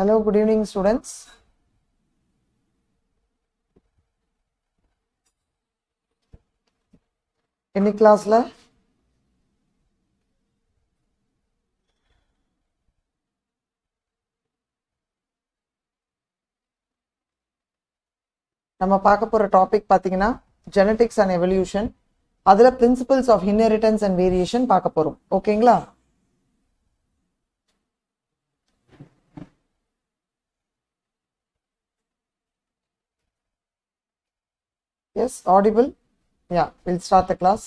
Hello, good evening, students. Any class la? நம்ம பார்க்க போற டாபிக் பாத்தீங்கன்னா genetics and evolution. அதுல principles of inheritance and variation பார்க்க போறோம். ஓகேங்களா? Yes, audible? Yeah, we'll start the class.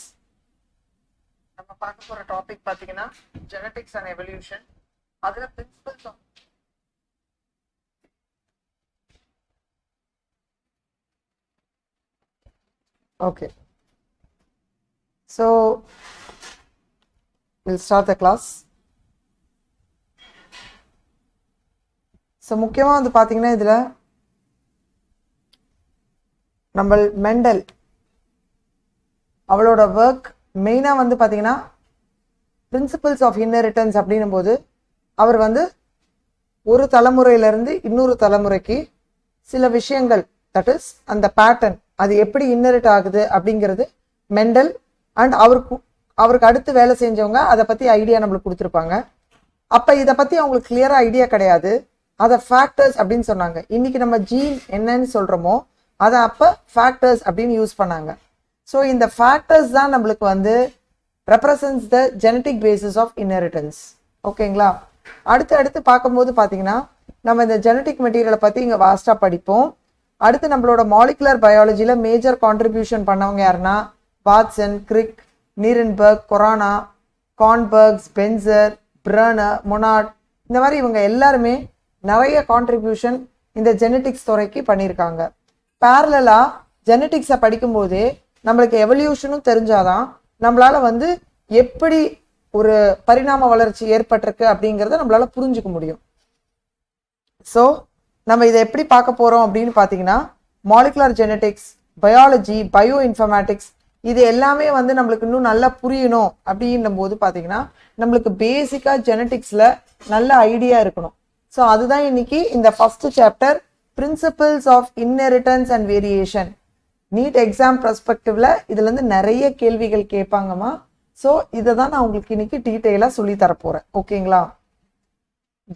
நம்ம பார்க்க போற டாபிக் பாத்தீங்கன்னா genetics and evolution. அதுல principles of Okay. So, we'll start the class. So, முக்கியமா வந்து பாத்தீங்கன்னா இதுல நம்ம மெண்டல் அவளோட ஒர்க் மெயினா வந்து பாத்தீங்கன்னா பிரின்சிபல்ஸ் ஆஃப் இன்ஹெரிட்டன்ஸ் அப்படின்னும் போது அவர் வந்து ஒரு தலைமுறையிலிருந்து இன்னொரு தலைமுறைக்கு சில விஷயங்கள் தட் இஸ் அந்த பேட்டர்ன் அது எப்படி இன்ஹெரிட் ஆகுது அப்படிங்கிறது மெண்டல் அண்ட் அவருக்கு அடுத்து வேலை செஞ்சவங்க அதை பத்தி ஐடியா நம்மளுக்கு கொடுத்துருப்பாங்க. அப்ப இதை பத்தி அவங்களுக்கு கிளியரா ஐடியா கிடையாது. அதை ஃபேக்டர்ஸ் அப்படின்னு சொன்னாங்க. இன்னைக்கு நம்ம ஜீன் என்னன்னு சொல்றோமோ அதை அப்ப ஃபேக்டர்ஸ் அப்படின்னு யூஸ் பண்ணாங்க. ஸோ இந்த ஃபேக்டர்ஸ் தான் நம்மளுக்கு வந்து represents the genetic basis of inheritance. ஓகேங்களா? அடுத்து பார்க்கும்போது பார்த்தீங்கன்னா நம்ம இந்த ஜெனட்டிக் மெட்டீரியலை பற்றி இங்கே வாஸ்டாக படிப்போம். அடுத்து நம்மளோட மாலிகுலர் பயாலஜியில் மேஜர் கான்ட்ரிபியூஷன் பண்ணவங்க யாருன்னா வாட்சன், கிரிக், நீரன்பர்க், கொரானா, கான்பர்க்ஸ், பென்சர், பிரனர், மொனாட், இந்த மாதிரி இவங்க எல்லாருமே நிறைய கான்ட்ரிபியூஷன் இந்த ஜெனட்டிக்ஸ் துறைக்கு பண்ணியிருக்காங்க. பேரலா ஜெனட்டிக்ஸை படிக்கும்போதே நம்மளுக்கு எவல்யூஷனும் தெரிஞ்சாதான் நம்மளால வந்து எப்படி ஒரு பரிணாம வளர்ச்சி ஏற்பட்டிருக்கு அப்படிங்கிறத நம்மளால புரிஞ்சுக்க முடியும். ஸோ நம்ம இதை எப்படி பார்க்க போறோம் அப்படின்னு பார்த்தீங்கன்னா molecular genetics, biology, bio informatics இது எல்லாமே வந்து நம்மளுக்கு இன்னும் நல்லா புரியணும் அப்படின்னும் போது பார்த்தீங்கன்னா நம்மளுக்கு பேசிக்கா ஜெனட்டிக்ஸ்ல நல்ல ஐடியா இருக்கணும். ஸோ அதுதான் இன்னைக்கு இந்த first chapter principles of inheritance and variation. NEET exam பெர்ஸ்பெக்டிவ்ல இதுல இருந்து நிறைய கேள்விகள் கேட்பாங்கம்மா. ஸோ இதை தான் நான் உங்களுக்கு இன்னைக்கு டீட்டெயிலாக சொல்லி தரப்போறேன். ஓகேங்களா?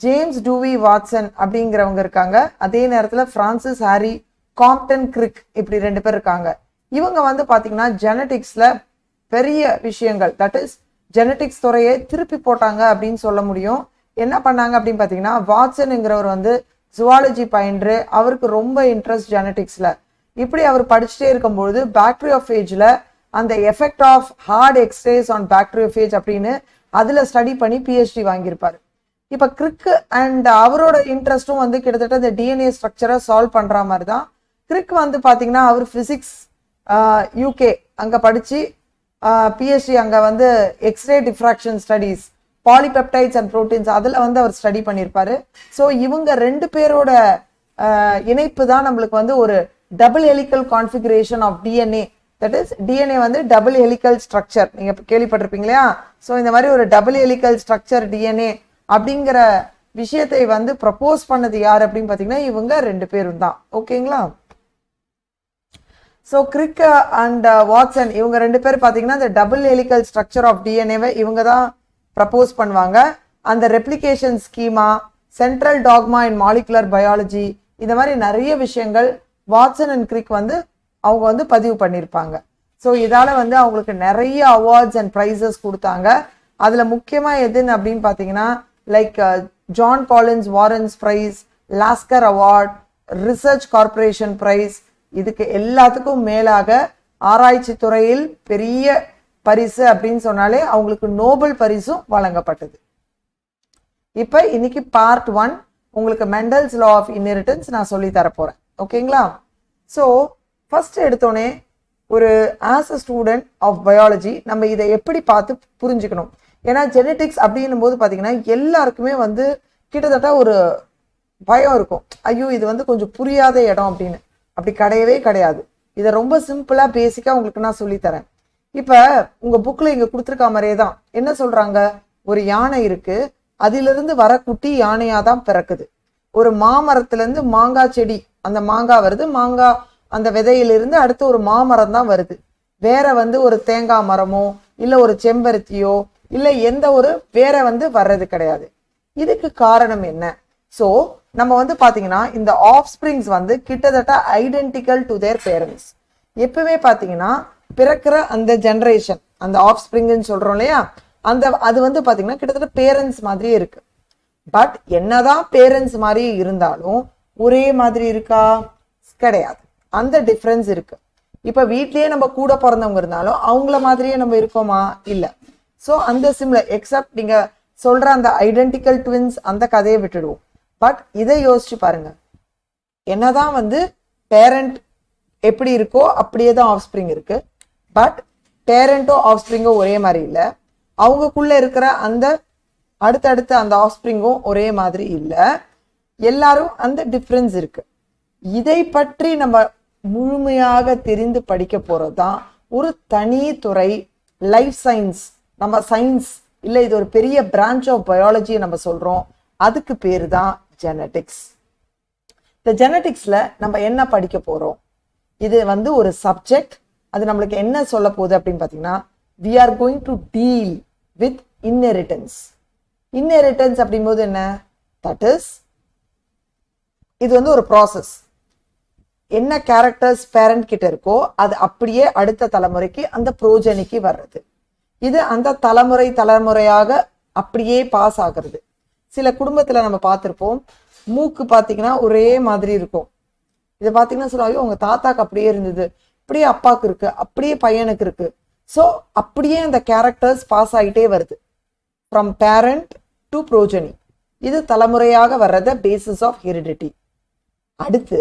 ஜேம்ஸ் டூவி வாட்சன் அப்படிங்கிறவங்க இருக்காங்க. அதே நேரத்தில் பிரான்சிஸ் ஹாரி, காம்ப்டன், கிரிக் இப்படி 2 பேர் இருக்காங்க. இவங்க வந்து பார்த்தீங்கன்னா ஜெனட்டிக்ஸ்ல பெரிய விஷயங்கள் தட் இஸ் ஜெனட்டிக்ஸ் துறையை திருப்பி போட்டாங்க அப்படின்னு சொல்ல முடியும். என்ன பண்ணாங்க அப்படின்னு பார்த்தீங்கன்னா வாட்சனுங்கிறவர் வந்து ஜுவாலஜி பயின்று அவருக்கு ரொம்ப இன்ட்ரெஸ்ட் ஜெனட்டிக்ஸ்ல. இப்படி அவர் படிச்சுட்டே இருக்கும்பொழுது பாக்டீரியோஃபேஜ்ல அந்த effect of hard X-rays on பாக்டீரியோஃபேஜ் அப்படின்னு அதுல ஸ்டடி பண்ணி PhD வாங்கியிருப்பாரு. இப்ப கிரிக் அண்ட் அவரோட இன்ட்ரெஸ்டும் வந்து கிட்டத்தட்ட இந்த டிஎன்ஏ ஸ்ட்ரக்சரை சால்வ் பண்ற மாதிரி தான். கிரிக் வந்து பாத்தீங்கன்னா அவர் பிசிக்ஸ் UK அங்க படிச்சு PhD அங்க வந்து X-ray diffraction studies, polypeptides and proteins அதில் வந்து அவர் ஸ்டடி பண்ணியிருப்பாரு. ஸோ இவங்க 2 பேரோட இணைப்பு தான் நம்மளுக்கு வந்து ஒரு double helical configuration of DNA. That is DNA வந்து டபுள் ஹெலிக்கல் ஸ்ட்ரக்சர் நீங்க கேள்விப்பட்டிருப்பீங்க இல்லையா? ஸோ இந்த மாதிரி ஒரு டபுள் ஹெலிக்கல் ஸ்ட்ரக்சர் டிஎன்ஏ அப்படிங்கிற விஷயத்தை வந்து ப்ரப்போஸ் பண்ணது யார் அப்படின்னு பார்த்தீங்கன்னா இவங்க 2 பேரும் தான். ஓகேங்களா? ஸோ கிரிக் அண்ட் வாட்சன் இவங்க 2 பேர் பார்த்தீங்கன்னா இந்த டபுள் ஹெலிக்கல் ஸ்ட்ரக்சர் ஆஃப் டிஎன்ஏவை இவங்க தான் ப்ரப்போஸ் பண்ணுவாங்க. அந்த ரெப்ளிகேஷன் ஸ்கீமா, சென்ட்ரல் டாக்மா இன் மாலிகுலர் பயாலஜி இந்த மாதிரி நிறைய விஷயங்கள் வாட்சன் அண்ட் கிரிக் வந்து அவங்க வந்து பதிவு பண்ணியிருப்பாங்க. ஸோ இதால வந்து அவங்களுக்கு நிறைய அவார்ட்ஸ் அண்ட் ப்ரைஸஸ் கொடுத்தாங்க. அதுல முக்கியமா எதுன்னு அப்படின்னு பார்த்தீங்கன்னா like John Collins Warren's prize, Lasker award, research corporation prize, இதுக்கு எல்லாத்துக்கும் மேலாக ஆராய்ச்சி துறையில் பெரிய பரிசு அப்படின்னு சொன்னாலே அவங்களுக்கு நோபல் பரிசும் வழங்கப்பட்டது. இப்ப இன்னைக்கு பார்ட் 1 உங்களுக்கு மெண்டல்ஸ் லா ஆஃப் இன்ஹெரிட்டன்ஸ் நான் சொல்லி தரப்போறேன். ஓகேங்களா? ஸோ ஃபர்ஸ்ட் எடுத்தோடனே ஒரு as a student of biology நம்ம இதை எப்படி பார்த்து புரிஞ்சுக்கணும். ஏன்னா ஜெனட்டிக்ஸ் அப்படின்னும் போது பார்த்தீங்கன்னா எல்லாருக்குமே வந்து கிட்டத்தட்ட ஒரு பயம் இருக்கும். ஐயோ இது வந்து கொஞ்சம் புரியாத இடம் அப்படின்னு. அப்படி கிடையவே கிடையாது. இதை ரொம்ப சிம்பிளா பேசிக்கா உங்களுக்கு நான் சொல்லித்தரேன். இப்ப உங்க புக்ல இங்க கொடுத்துருக்க மாதிரியே தான் என்ன சொல்றாங்க, ஒரு யானை இருக்கு, அதிலிருந்து வர குட்டி யானையா தான் பிறக்குது. ஒரு மாமரத்திலிருந்து மாங்காய் செடி, அந்த மாங்காய் வருது, மாங்காய் அந்த விதையிலிருந்து அடுத்து ஒரு மாமரம் தான் வருது. வேற வந்து ஒரு தேங்காய் மரமோ இல்ல ஒரு செம்பருத்தியோ இல்ல எந்த ஒரு வேற வந்து வர்றது கிடையாது. இதுக்கு காரணம் என்ன? ஸோ நம்ம வந்து பாத்தீங்கன்னா இந்த ஆஃப் ஸ்பிரிங்ஸ் வந்து கிட்டத்தட்ட ஐடென்டிக்கல் டு தேர் பேரண்ட்ஸ். எப்பவுமே பாத்தீங்கன்னா பிறக்கிற அந்த ஜெனரேஷன், அந்த ஆஃப் ஸ்பிரிங்னு சொல்றோம் இல்லையா, அது வந்து பாத்தீங்கன்னா கிட்டத்தட்ட பேரண்ட்ஸ் மாதிரியே இருக்கு. பட் என்னதான் பேரண்ட்ஸ் மாதிரி இருந்தாலும் ஒரே மாதிரி இருக்கா? கிடையாது. அந்த டிஃபரன்ஸ் இருக்கு. இப்ப வீட்லயே நம்ம கூட பிறந்தவங்க இருந்தாலும் அவங்கள மாதிரியே நம்ம இருக்கோமா? இல்ல. ஸோ அந்த சிமிலர், எக்ஸப்ட் நீங்க சொல்ற அந்த ஐடென்டிக்கல் ட்வின்ஸ் அந்த கதையை விட்டுடுவோம். பட் இதை யோசிச்சு பாருங்க, என்னதான் வந்து பேரண்ட் எப்படி இருக்கோ அப்படியே தான் ஆஃப் ஸ்பிரிங் இருக்கு. பட் பேரண்டோ ஆஃப் ஸ்பிரிங்கோ ஒரே மாதிரி இல்லை. அவங்கக்குள்ள இருக்கிற அந்த அடுத்தடுத்த அந்த ஆஃப் ஸ்பிரிங்கும் ஒரே மாதிரி இல்லை. எல்லாரும் அந்த டிஃப்ரென்ஸ் இருக்கு. இதை பற்றி நம்ம முழுமையாக தெரிந்து படிக்க போறது தான் ஒரு தனி துறை, லைஃப் சயின்ஸ். நம்ம சயின்ஸ் இல்லை, இது ஒரு பெரிய பிரான்ச் ஆஃப் பயாலஜி நம்ம சொல்றோம். அதுக்கு பேரு தான் ஜெனடிக்ஸ். இந்த ஜெனடிக்ஸ்ல நம்ம என்ன படிக்க போறோம்? இது வந்து ஒரு சப்ஜெக்ட். அது நம்மளுக்கு என்ன சொல்ல போகுது அப்படின்னு பார்த்தீங்கன்னா, we are going to deal with inheritance. inheritance அப்படிங்கும்போது என்ன? that is, இது வந்து ஒரு ப்ராசஸ். என்ன கேரக்டர்ஸ் பேரண்ட் கிட்ட இருக்கோ அது அப்படியே அடுத்த தலைமுறைக்கு அந்த புரோஜனிக்கு வர்றது. இது அந்த தலைமுறையாக அப்படியே பாஸ் ஆகிறது. சில குடும்பத்துல நம்ம பார்த்திருப்போம், மூக்கு பார்த்தீங்கன்னா ஒரே மாதிரி இருக்கும். இதை பார்த்தீங்கன்னா சொல்லுவாங்க, உங்க தாத்தாக்கு அப்படியே இருந்தது, அப்படியே அப்பாவுக்கு இருக்கு, அப்படியே பையனுக்கு இருக்கு. ஸோ அப்படியே அந்த கேரக்டர்ஸ் பாஸ் ஆகிட்டே வருது, ஃப்ரம் பேரண்ட் டு ப்ரோஜனி. இது தலைமுறையாக வர்றத பேசிஸ் ஆஃப் ஹெரிடிட்டி. அடுத்து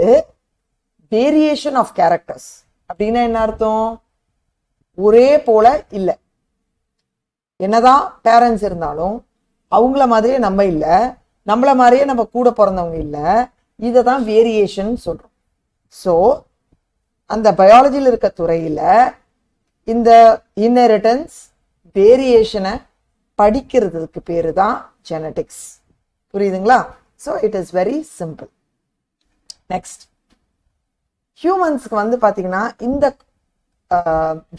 வேரியேஷன் ஆஃப் கேரக்டர்ஸ் அப்படின்னா என்ன அர்த்தம்? ஒரே போல இல்லை. என்னதான் பேரண்ட்ஸ் இருந்தாலும் அவங்கள மாதிரியே நம்ம இல்லை, நம்மள மாதிரியே நம்ம கூட பிறந்தவங்க இல்லை. இதை தான் வேரியேஷன் சொல்றோம். ஸோ அந்த பயாலஜியில் இருக்க துறையில இந்த இன்ஹெரிட்டன்ஸ், வேரியேஷனை படிக்கிறதுக்கு பேரு தான் ஜெனடிக்ஸ். புரியுதுங்களா? So it is very simple. Next, ஹியூமன்ஸ்க்கு வந்து பார்த்தீங்கன்னா இந்த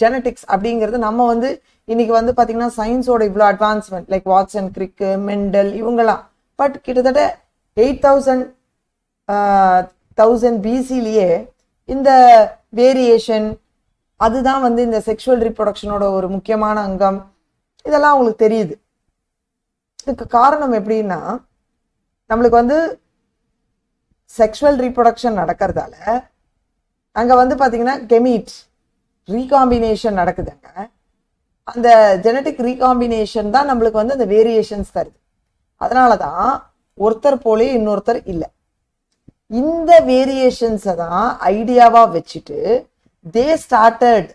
ஜெனடிக்ஸ் அப்படிங்கிறது நம்ம வந்து இன்னைக்கு வந்து பார்த்தீங்கன்னா சயின்ஸோட இவ்வளோ அட்வான்ஸ்மெண்ட், லைக் வாட்சன், கிரிக், மெண்டல் இவங்கெல்லாம். பட் கிட்டத்தட்ட 8000 பிசிலேயே இந்த வேரியேஷன், அதுதான் வந்து இந்த செக்ஷுவல் ரீப்ரொடக்ஷனோட ஒரு முக்கியமான அங்கம். இதெல்லாம் அவங்களுக்கு தெரியுது. இதுக்கு காரணம் எப்படின்னா, நம்மளுக்கு வந்து செக்ஷுவல் ரீப்ரொடக்ஷன் நடக்கிறதால அங்க வந்து பாத்தீங்கன்னா கெமீட் ரீகாம்பினேஷன் நடக்குதுங்க. அந்த ஜெனடிக் ரீகாம்பினேஷன் தான் நம்மளுக்கு வந்து அந்த வேரியேஷன்ஸ் தருது. அதனாலதான் ஒருத்தர் போலே இன்னொருத்தர் இல்லை. இந்த வேரியேஷன்ஸை தான் ஐடியாவா வச்சுட்டு they started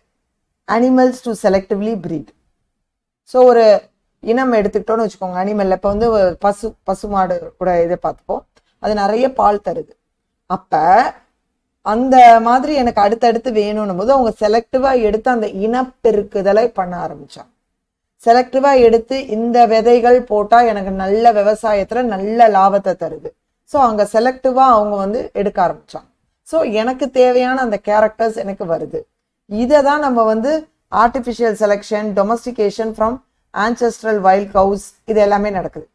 animals to selectively breed. So ஒரு இனம் எடுத்துக்கிட்டோன்னு வச்சுக்கோங்க, அனிமல்ல இப்போ வந்து பசுமாடு கூட இதை பார்த்துப்போம், அது நிறைய பால் தருது. அப்ப அந்த மாதிரி எனக்கு அடுத்தடுத்து வேணும்னும் போது அவங்க செலக்டிவா எடுத்து அந்த இனப்பெருக்குதலை பண்ண ஆரம்பிச்சாங்க. செலக்டிவா எடுத்து இந்த விதைகள் போட்டா எனக்கு நல்ல விவசாயத்துல நல்ல லாபத்தை தருது. ஸோ அங்க செலக்டிவா அவங்க வந்து எடுக்க ஆரம்பிச்சாங்க. ஸோ எனக்கு தேவையான அந்த கேரக்டர்ஸ் எனக்கு வருது. இதை தான் நம்ம வந்து artificial selection, domestication from ancestral wild cows, இது எல்லாமே நடக்குது.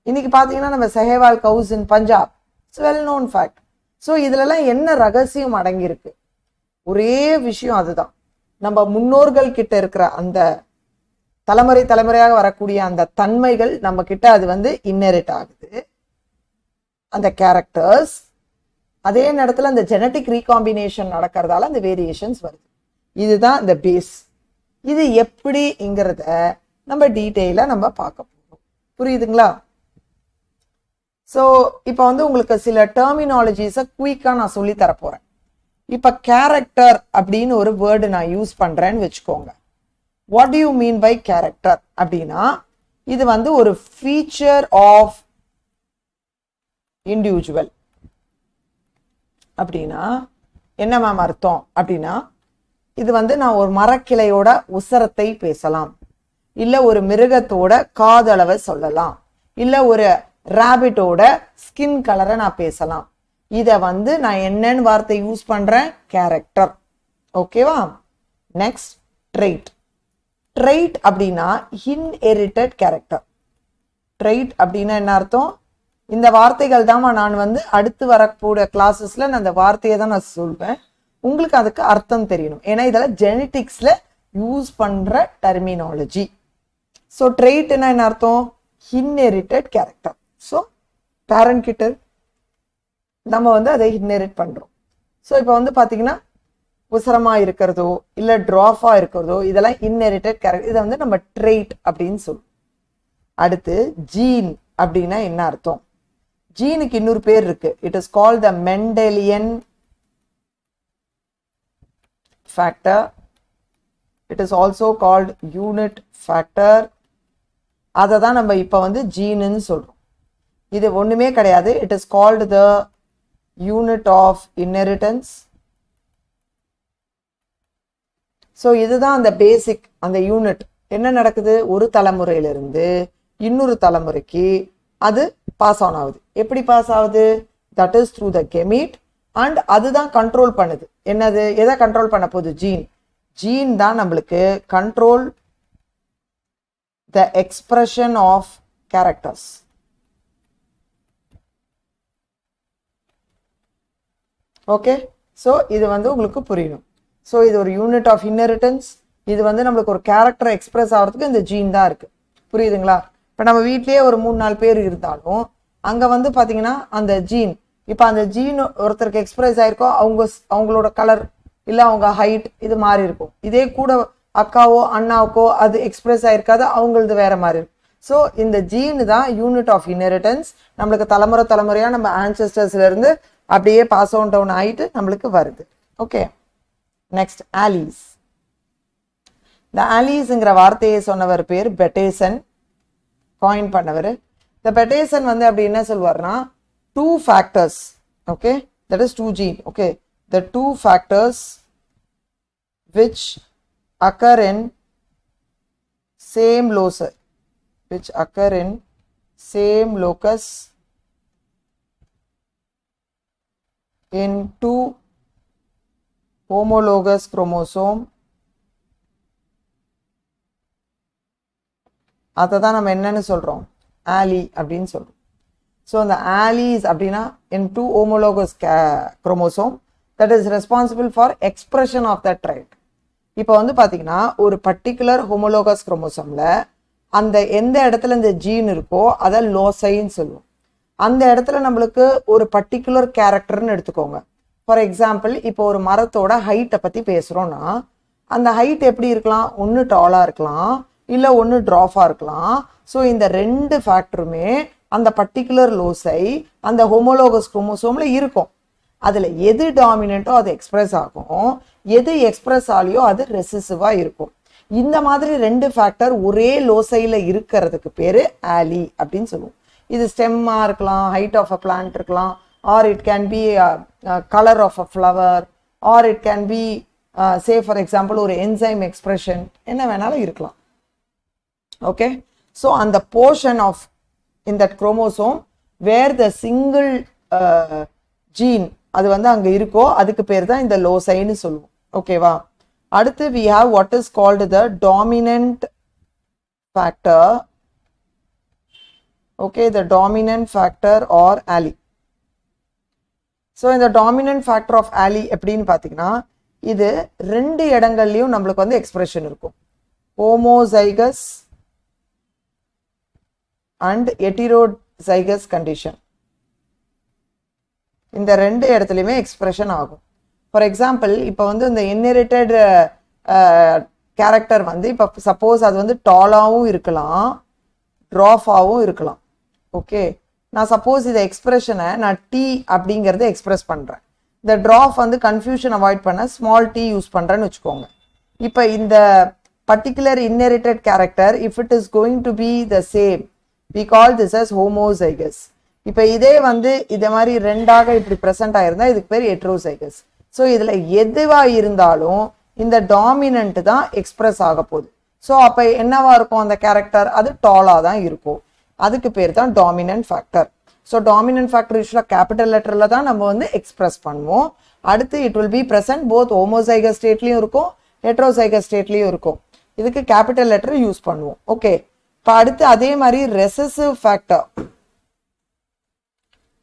இன்னைக்கு பார்த்தீங்கன்னா நம்ம Sahiwal cows in Punjab, it's well known fact. So இதுலலாம் என்ன ரகசியம் அடங்கியிருக்கு? ஒரே விஷயம், அதுதான் நம்ம முன்னோர்கள் கிட்ட இருக்கிற அந்த தலைமுறையாக வரக்கூடிய அந்த தன்மைகள் நம்ம கிட்ட அது வந்து இன்னெரிட் ஆகுது, அந்த கேரக்டர்ஸ். அதே நேரத்தில் அந்த ஜெனட்டிக் ரீகாம்பினேஷன் நடக்கிறதால அந்த வேரியேஷன்ஸ் வருது. இதுதான் இந்த பேஸ். இது எப்படிங்கிறத நம்ம டீட்டெயிலாக நம்ம பார்க்க போகிறோம். புரியுதுங்களா? ஸோ இப்போ வந்து உங்களுக்கு சில டெர்மினாலஜிஸை குயிக்காக நான் சொல்லி தரப்போகிறேன். இப்போ கேரக்டர் அப்படின்னு ஒரு வேர்டு நான் யூஸ் பண்ணுறேன்னு வச்சுக்கோங்க. What do you mean by character அப்படின்னா, இது வந்து ஒரு ஃபீச்சர் ஆஃப் இண்டிவிஜுவல். அப்படின்னா என்ன மேம் அர்த்தம் அப்படின்னா, இது வந்து நான் ஒரு மரக்கிளையோட உசரத்தை பேசலாம், இல்லை ஒரு மிருகத்தோட காதளவை சொல்லலாம், இல்லை ஒரு ராபிட்டோட ஸ்கின் கலரை நான் பேசலாம். இதை வந்து நான் என்னன்னு வார்த்தை யூஸ் பண்றேன்? கேரக்டர். ஓகேவா? Next trait. ட்ரெய்ட் அப்படின்னா இன்ஹெரிட்டட் கேரக்டர். ட்ரெய்ட் அப்படின்னா என்ன அர்த்தம்? இந்த வார்த்தைகள் தான் நான் வந்து அடுத்து வரக்கூடிய கிளாஸஸ்ல நான் அந்த வார்த்தையை தான் நான் சொல்வேன். உங்களுக்கு அதுக்கு அர்த்தம் தெரியணும். ஏன்னா இதெல்லாம் ஜெனட்டிக்ஸ்ல யூஸ் பண்ற டெர்மினாலஜி. ஸோ ட்ரெய்ட்னா என்ன அர்த்தம்? Inherited character. ஸோ பேரண்ட் கிட்ட நம்ம வந்து அதை இன்ஹெரிட் பண்றோம். ஸோ இப்போ வந்து பாத்தீங்கன்னா உசரமா இருக்கிறதோ இல்ல டிராஃபா இருக்கிறதோ இதெல்லாம் இன்ஹெரிட்டட் கேரக்டர். இதை வந்து நம்ம ட்ரெய்ட் அப்படின்னு சொல்லுவோம். அடுத்து ஜீன் அப்படின்னா என்ன அர்த்தம்? ஜீனுக்கு இன்னொரு பேர் இருக்கு. It is called the Mendelian factor. It is also called unit factor. அதை தான் நம்ம இப்போ வந்து ஜீனுன்னு சொல்றோம். இது ஒண்ணுமே கிடையாது. It is called the unit of inheritance. So இதுதான் அந்த பேசிக், அந்த யூனிட். என்ன நடக்குது? ஒரு தலைமுறையிலிருந்து இன்னொரு தலைமுறைக்கு அது பாஸ் ஆன் ஆகுது. எப்படி பாஸ் ஆகுது? That is through the gamete. And அதுதான் கண்ட்ரோல் பண்ணுது. என்னது? எதை கண்ட்ரோல் பண்ண போகுது? ஜீன். ஜீன் தான் நம்மளுக்கு control the expression of characters. Okay, so இது வந்து உங்களுக்கு புரியணும். ஸோ இது ஒரு யூனிட் ஆஃப் இன்ஹெரிட்டன்ஸ். இது வந்து நம்மளுக்கு ஒரு கேரக்டர் எக்ஸ்பிரஸ் ஆகிறதுக்கு இந்த ஜீன் தான் இருக்கு. புரியுதுங்களா? இப்போ நம்ம வீட்லயே ஒரு 3-4 பேர் இருந்தாலும் அங்க வந்து பாத்தீங்கன்னா அந்த ஜீன், இப்போ அந்த ஜீன் ஒருத்தருக்கு எக்ஸ்பிரஸ் ஆயிருக்கோ அவங்களோட கலர் இல்ல அவங்க ஹைட் இது மாதிரி இருக்கும். இதே கூட அக்காவோ அண்ணாவுக்கோ அது எக்ஸ்பிரஸ் ஆயிருக்காது, அவங்களது வேற மாதிரி இருக்கும். ஸோ இந்த ஜீன் தான் யூனிட் ஆஃப் இன்ஹெரிட்டன்ஸ். நம்மளுக்கு தலைமுறையா நம்ம ஆன்செஸ்டர்ஸ்ல இருந்து அப்படியே பாஸ் ஆன் டவுன் ஆயிட்டு நம்மளுக்கு வருது. Okay, next Alice. இந்த ஆலிஸ்ங்கிற வார்த்தையை சொன்னவர் பேர் பெட்டேசன், காயின் பண்ணவர். இந்த பெட்டேசன் வந்து அப்படி என்ன சொல்வார்னா, 2 factors, okay, that is 2 gene, okay, the 2 factors which occur in same locus, in 2 homologous chromosome. அதை தான் நம்ம என்னன்னு சொல்றோம்? ஆலி அப்படின்னு சொல்றோம். ஸோ அந்த ஆலிஸ் அப்படின்னா in 2 homologous chromosome that is responsible for expression of that trait. இப்போ வந்து பாத்தீங்கன்னா ஒரு பர்டிகுலர் ஹோமோலோகஸ் குரோமோசோம்ல அந்த எந்த இடத்துல இந்த ஜீன் இருக்கோ அதை லோசைன்னு சொல்லுவோம். அந்த இடத்துல நம்மளுக்கு ஒரு பர்டிகுலர் கேரக்டர்னு எடுத்துக்கோங்க. ஃபார் எக்ஸாம்பிள், இப்போ ஒரு மரத்தோட ஹைட்டை பத்தி பேசுறோம்னா அந்த ஹைட் எப்படி இருக்கலாம்? ஒன்று டாலா இருக்கலாம், இல்ல ஒன்று ட்ராஃபா இருக்கலாம். ஸோ இந்த 2 ஃபேக்டருமே அந்த பர்டிகுலர் லோசை அந்த ஹோமோலோகஸ் குரோமோசோம்ல இருக்கும். அதுல எது டாமினன்ட்டோ அது எக்ஸ்பிரஸ் ஆகும், எது எக்ஸ்பிரஸ் ஆலியோ அது ரெசிசிவா இருக்கும். இந்த மாதிரி 2 ஃபேக்டர் ஒரே லோசைல இருக்கிறதுக்கு பேரு ஆலி அப்படின்னு சொல்லுவோம். இது ஸ்டெம்மா இருக்கலாம், ஹைட் ஆஃப் அ பிளான்ட் இருக்கலாம், or it can be colour of a flower, or it can be say for example ஒரு என்சைம் எக்ஸ்பிரஷன், என்ன வேணாலும் இருக்கலாம். ஓகே, ஸோ அந்த portion of in that chromosome where the single gene அது வந்து அங்க இருக்கோ அதுக்கு பேர் தான் இந்த லோசைன்னு சொல்லுவோம். ஓகேவா? அடுத்து we have what is called the dominant factor. Okay, the dominant factor or allele. So இந்த dominant factor of allele எப்படின்னு பாத்தீங்கன்னா இது 2 இடங்கள்லயும் நம்மளுக்கு வந்து எக்ஸ்பிரஷன் இருக்கும். homozygous and heterozygous condition. இந்த 2 இடத்துலயுமே எக்ஸ்பிரஷன் ஆகும். ஃபார் எக்ஸாம்பிள், இப்போ வந்து இந்த இன்ஹெரிட்டட் கேரக்டர் வந்து இப்போ சப்போஸ் அது வந்து டாலாவும் இருக்கலாம், ட்ராஃபாவும் இருக்கலாம். ஓகே, நான் சப்போஸ் இதை எக்ஸ்பிரஷனை நான் டி அப்படிங்கிறத எக்ஸ்பிரஸ் பண்றேன். இந்த ட்ராஃப் வந்து கன்ஃபியூஷன் அவாய்ட் பண்ண ஸ்மால் டி யூஸ் பண்றேன்னு வச்சுக்கோங்க. இப்போ இந்த particular inherited character if it is going to be the same, we call this as homozygous. இப்போ இதே வந்து இதே மாதிரி 2ஆக இப்படி பிரசன்ட் ஆயிருந்தா இதுக்கு பேர் heterozygous. ஸோ இதுல எதுவா இருந்தாலும் இந்த டாமினன்ட் தான் எக்ஸ்பிரஸ் ஆக போகுது. ஸோ அப்ப என்னவா இருக்கும் அந்த கேரக்டர்? அது டாலா தான் இருக்கும். அதுக்கு பேர் தான் dominant factor. So dominant factor யூஸ்வலாக கேபிட்டல் லெட்டரில் தான் நம்ம வந்து எக்ஸ்பிரஸ் பண்ணுவோம். அடுத்து it will be present both homozygous ஸ்டேட்லையும் இருக்கும், ஹெட்ரோசைகஸ் ஸ்டேட்லையும் இருக்கும். இதுக்கு கேபிட்டல் லெட்டர் யூஸ் பண்ணுவோம். ஓகே, இப்போ அடுத்து அதே மாதிரி recessive factor.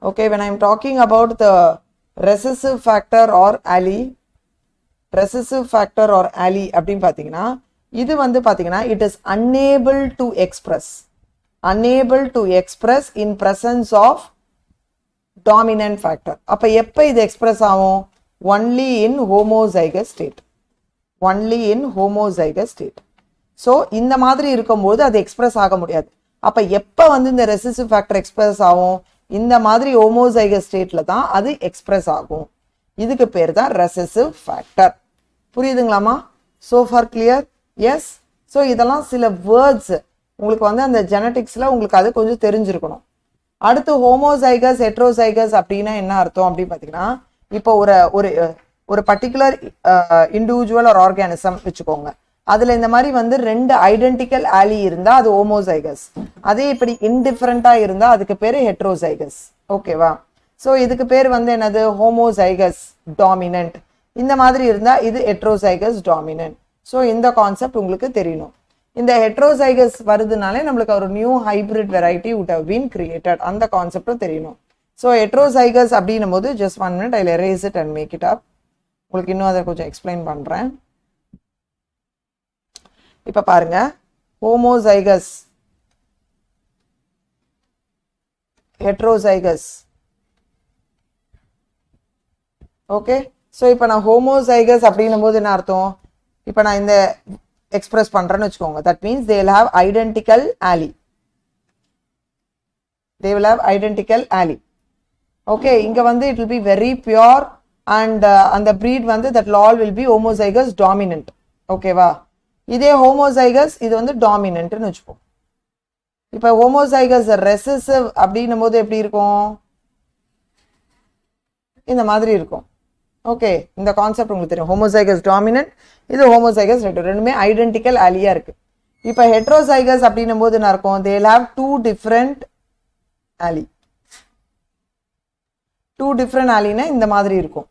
Okay, when I am talking about the recessive factor or allele, recessive factor or allele அப்படின்னு பார்த்தீங்கன்னா இது வந்து பார்த்தீங்கன்னா it is unable to express in presence of dominant factor. அப்போ எப்போ இது எக்ஸ்பிரஸ் ஆகும்? only in homozygous state. So இந்த மாதிரி இருக்கும்போது அது எக்ஸ்பிரஸ் ஆக முடியாது. அப்போ எப்போ வந்து இந்த ரெசசிவ் ஃபேக்டர் எக்ஸ்பிரஸ் ஆகும்? இந்த மாதிரி ஹோமோசைகஸ் ஸ்டேட்ல தான் அது எக்ஸ்பிரஸ் ஆகும். இதுக்கு பேர் தான் ரெசசிவ் ஃபேக்டர். புரியுதுங்களாமா? So far clear? Yes. So இதெல்லாம் சில வேர்ட்ஸ் உங்களுக்கு வந்து அந்த ஜெனட்டிக்ஸ்ல உங்களுக்கு அது கொஞ்சம் தெரிஞ்சிருக்கணும். அடுத்து ஹோமோசைகஸ் ஹெட்ரோசைகஸ் அப்படின்னா என்ன அர்த்தம் அப்படின்னு பார்த்தீங்கன்னா, இப்போ ஒரு பர்டிகுலர் இண்டிவிஜுவல் ஒரு ஆர்கானிசம் வச்சுக்கோங்க. அதுல இந்த மாதிரி வந்து 2 ஐடென்டிக்கல் ஆலி இருந்தா அது ஹோமோசைகஸ். அதே இப்படி இன்டிஃபரண்டா இருந்தா அதுக்கு பேரு ஹெட்ரோசைகஸ். ஓகேவா? ஸோ இதுக்கு பேர் வந்து என்னது? Homozygous dominant. இந்த மாதிரி இருந்தா இது ஹெட்ரோசைகஸ் டாமினன்ட். ஸோ இந்த கான்செப்ட் உங்களுக்கு தெரியணும். இந்த ஹெட்ரோசைகஸ் வருதுனாலே நம்மளுக்கு ஒரு new hybrid variety would have been created. அந்த கான்செப்டும் தெரியணும். ஸோ ஹெட்ரோசைகஸ் அப்படின்னும் போது just 1 minute I'll erase it and make it up. உங்களுக்கு இன்னும் அதை கொஞ்சம் எக்ஸ்பிளைன் பண்றேன். இப்ப பாருங்க, ஹோமோசைகஸ், ஹெட்ரோசைகஸ். ஓகே, சோ இப்போ நான் ஹோமோசைகஸ் அப்படின்னும் போது என்ன அர்த்தம்? இப்போ நான் இந்த எக்ஸ்பிரஸ் பண்றேன்னு வச்சுக்கோங்க. That means they will have identical allele. Okay, இங்க வந்து it will be very pure and அந்த breed வந்து that all will be homozygous dominant. ஓகேவா? இதே ஹோமோசைகஸ் இது வந்து டாமினன்ட்னு வச்சுப்போம். இப்போ ஹோமோசைகஸ் ரெசசிவ் அப்படின்னும் போது எப்படி இருக்கும்? இந்த மாதிரி இருக்கும். ஓகே, இந்த கான்செப்ட் உங்களுக்கு தெரியும். ஹோமோசைகஸ் டாமினன்ட், இது ஹோமோசைகஸ் ஹெட்ரோ, ரெண்டுமே ஐடென்டிக்கல் ஆலியா இருக்கு. இப்போ ஹெட்ரோசைகஸ் அப்படின்னும் போது என்ன இருக்கும்? they will have 2 different allele. 2 different allele இந்த மாதிரி இருக்கும்.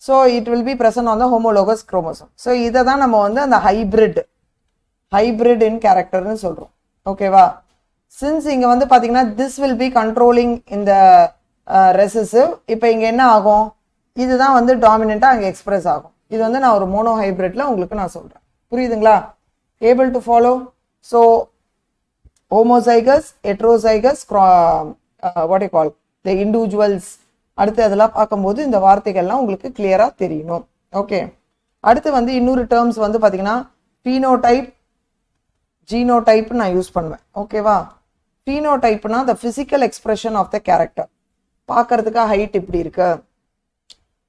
So it will be present on the homologous chromosome. So இதை தான் நம்ம வந்து அந்த hybrid in character னு சொல்றோம். ஓகேவா? since இங்க வந்து பாத்தீங்கன்னா this will be controlling in the recessive. இப்போ இங்க என்ன ஆகும்? இதுதான் வந்து டாமினண்டா அங்க எக்ஸ்பிரஸ் ஆகும். இது வந்து நான் ஒரு மோனோஹைபிரிட்ல உங்களுக்கு நான் சொல்றேன். புரியுதுங்களா? able to follow? So homozygous, heterozygous, what you call the individuals. அடுத்து அதெல்லாம் பார்க்கும்போது இந்த வார்த்தைகள்லாம் உங்களுக்கு கிளியரா தெரியணும். ஓகே, அடுத்து வந்து இன்னொரு டேர்ம்ஸ் வந்து பாத்தீங்கன்னா phenotype, genotype நான் யூஸ் பண்ணுவேன். ஓகேவா? phenotypeனா the physical expression of the character. பார்க்கிறதுக்கு ஹைட் இப்படி இருக்கு,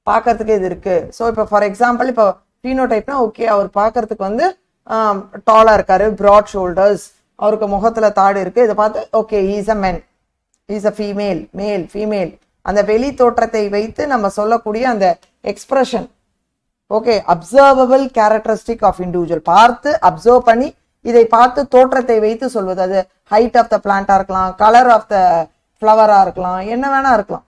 பார்க்கிறதுக்கு இது இருக்கு. ஸோ இப்போ ஃபார் எக்ஸாம்பிள் இப்போ phenotypeனா ஓகே, அவர் பார்க்கறதுக்கு வந்து டாலா இருக்காரு, broad shoulders, அவருக்கு முகத்துல தாடி இருக்கு. இதை பார்த்து okay he is a man, he is a female, male, female. அந்த வெளி தோற்றத்தை வைத்து நம்ம சொல்லக்கூடிய அந்த expression. Okay, observable characteristic of individual. பார்த்து அப்சர்வ் பண்ணி இதை பார்த்து தோற்றத்தை வைத்து சொல்வது. அது ஹைட் ஆஃப் த பிளான்டா இருக்கலாம், கலர் ஆஃப் த ஃப்ளவரா இருக்கலாம், என்ன வேணா இருக்கலாம்.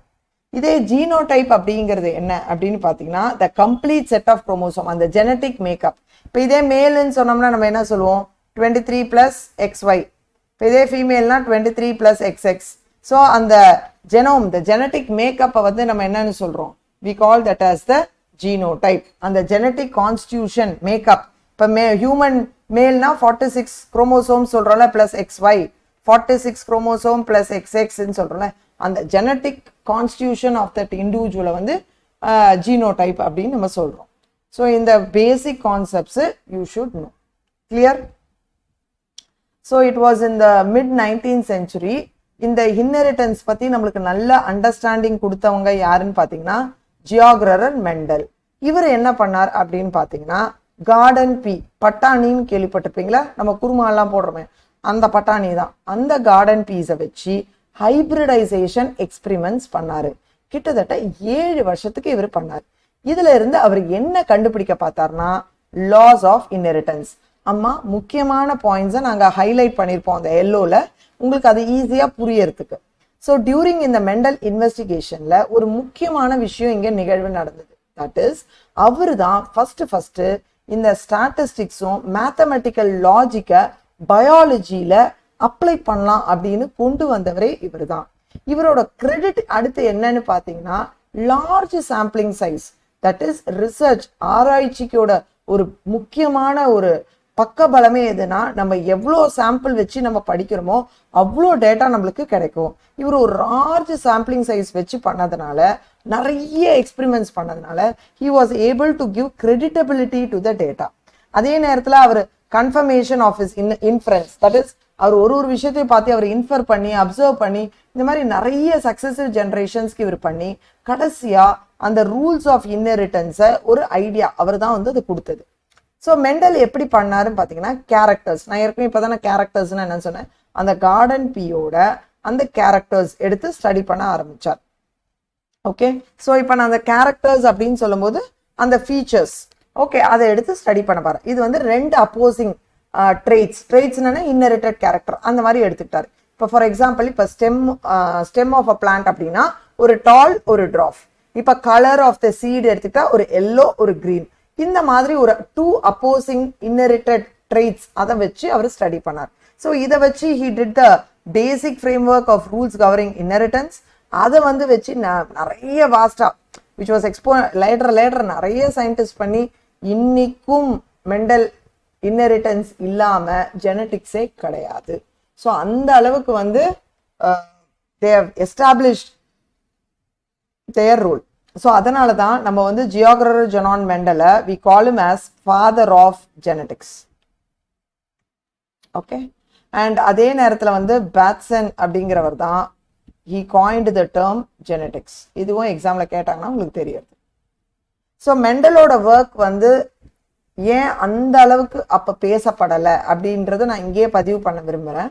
இதே ஜீனோடைப் அப்படிங்கிறது என்ன அப்படின்னு பாத்தீங்கன்னா the complete set of chromosome, அந்த ஜெனட்டிக் மேக்கப். இப்போ இதே மேல்னு சொன்னோம்னா நம்ம என்ன சொல்லுவோம்? 23 + XY. இப்போ இதே ஃபீமேல்னா 23 + XX. ஸோ அந்த ஜெனோம், the genetic makeup வந்து நம்ம என்னன்னு சொல்றோம்? we call that as the genotype. அந்த genetic constitution makeup. இப்போ ஹியூமன் மேல்னா 46 குரோமோசோம் சொல்றோம்ல + XY, 46 குரோமோசோம் + XX ன்னு சொல்றோம்ல, அந்த genetic constitution of that individual வந்து genotype அப்படின்னு நம்ம சொல்றோம். ஸோ இந்த பேசிக் concepts you should know. Clear? So it was in the mid 19th century. இந்த இன்ஹெரிட்டன்ஸ் பத்தி நம்மளுக்கு நல்ல அண்டர்ஸ்டாண்டிங் கொடுத்தவங்க யாருன்னு பாத்தீங்கன்னா ஜியோகிரர் அண்ட் மெண்டல். இவர் என்ன பண்ணார் அப்படின்னு பாத்தீங்கன்னா கார்டன் பீ, பட்டாணின்னு கேள்விப்பட்டிருப்பீங்களா? நம்ம குருமா எல்லாம் போடுறோமே அந்த பட்டாணி தான். அந்த கார்டன் பீஸை வச்சு ஹைபிரிடைசேஷன் எக்ஸ்பிரிமெண்ட்ஸ் பண்ணாரு. கிட்டத்தட்ட 7 வருஷத்துக்கு இவர் பண்ணார். இதுல இருந்து அவர் என்ன கண்டுபிடிக்க பார்த்தார்னா லாஸ் ஆஃப் இன்ஹெரிட்டன்ஸ். அம்மா முக்கியமான பாயிண்ட்ஸை நாங்க ஹைலைட் பண்ணியிருப்போம் அந்த எல்லோல. உங்களுக்கு அது ஈஸியா புரியறதுக்கு. ஸோ டியூரிங் இந்த மெண்டல் இன்வெஸ்டிகேஷன்ல ஒரு முக்கியமான விஷயம் இங்க நிகழ்வு நடந்தது. தட் இஸ் அவரு தான் ஃபர்ஸ்ட் இந்த ஸ்டாட்டிஸ்டிக்ஸும் மேத்தமெட்டிக்கல் லாஜிக்கை பயாலஜியில அப்ளை பண்ணலாம் அப்படின்னு கொண்டு வந்தவரே இவர் தான். இவரோட கிரெடிட் அடுத்து என்னன்னு பாத்தீங்கன்னா large sampling size, that is research ஆராய்ச்சிக்கோட ஒரு முக்கியமான ஒரு பக்கபலமே எதுனா நம்ம எவ்வளோ சாம்பிள் வச்சு நம்ம படிக்கிறோமோ அவ்வளோ டேட்டா நம்மளுக்கு கிடைக்கும். இவர் ஒரு லார்ஜ் சாம்பிளிங் சைஸ் வச்சு பண்ணதுனால, நிறைய எக்ஸ்பெரிமெண்ட்ஸ் பண்ணதுனால he was able to give credibility to the data. அதே நேரத்தில் அவர் confirmation of his inference, that is அவர் ஒரு விஷயத்தையும் பார்த்து அவர் இன்ஃபர் பண்ணி அப்சர்வ் பண்ணி இந்த மாதிரி நிறைய சக்சஸிவ் ஜென்ரேஷன்ஸ்க்கு இவர் பண்ணி கடைசியா அந்த ரூல்ஸ் ஆஃப் இன்ஹெரிட்டன்ஸை ஒரு ஐடியா அவர் தான் வந்து அது கொடுத்தது. ஸோ மெண்டல் எப்படி பண்ணாருன்னு பார்த்தீங்கன்னா கேரக்டர்ஸ், நான் ஏற்கனவே இப்போ தானே கேரக்டர்ஸ்னு என்னன்னு சொன்னேன், அந்த கார்டன் பீயோட அந்த கேரக்டர்ஸ் எடுத்து ஸ்டடி பண்ண ஆரம்பிச்சார். ஓகே, ஸோ இப்போ நான் அந்த கேரக்டர்ஸ் அப்படின்னு சொல்லும்போது அந்த ஃபீச்சர்ஸ் ஓகே அதை எடுத்து ஸ்டடி பண்ண பாரு. இது வந்து ரெண்டு அப்போசிங் ட்ரெய்ட்ஸ்னா இன்ஹெரிட்டட் கேரக்டர் அந்த மாதிரி எடுத்துக்கிட்டாரு. இப்போ ஃபார் எக்ஸாம்பிள் இப்போ ஸ்டெம் ஆஃப் அ பிளான்ட் அப்படின்னா ஒரு டால் ஒரு ட்ராஃப். இப்போ கலர் ஆஃப் த சீட் எடுத்துக்கிட்டா ஒரு எல்லோ ஒரு கிரீன். இந்த மாதிரி ஒரு 2 அப்போசிங் இன்ஹெரிட்டட் ட்ரெய்ட்ஸ் அதை வச்சு அவர் ஸ்டடி பண்ணார். ஸோ இதை வச்சு he did the basic framework of rules governing inheritance. அதை வந்து வச்சு நிறைய வாஸ்டா which was லேட்டர் நிறைய சயின்டிஸ்ட் பண்ணி இன்னைக்கும் மெண்டல் இன்ஹெரிட்டன்ஸ் இல்லாம ஜெனட்டிக்ஸே கிடையாது. ஸோ அந்த அளவுக்கு வந்து they have established their role. So அதனால தான் நம்ம வந்து ஜியோகிரர் ஜொனான் மெண்டலை we call him as father of genetics. Okay, and அதே நேரத்தில் வந்து பேட்சன் அப்படிங்கிறவர் தான் he coined the term genetics. இதுவும் எக்ஸாம்ல கேட்டாங்கன்னா உங்களுக்கு தெரியாது. ஸோ மெண்டலோட ஒர்க் வந்து ஏன் அந்த அளவுக்கு அப்போ பேசப்படலை அப்படின்றத நான் இங்கேயே பதிவு பண்ண விரும்புகிறேன்.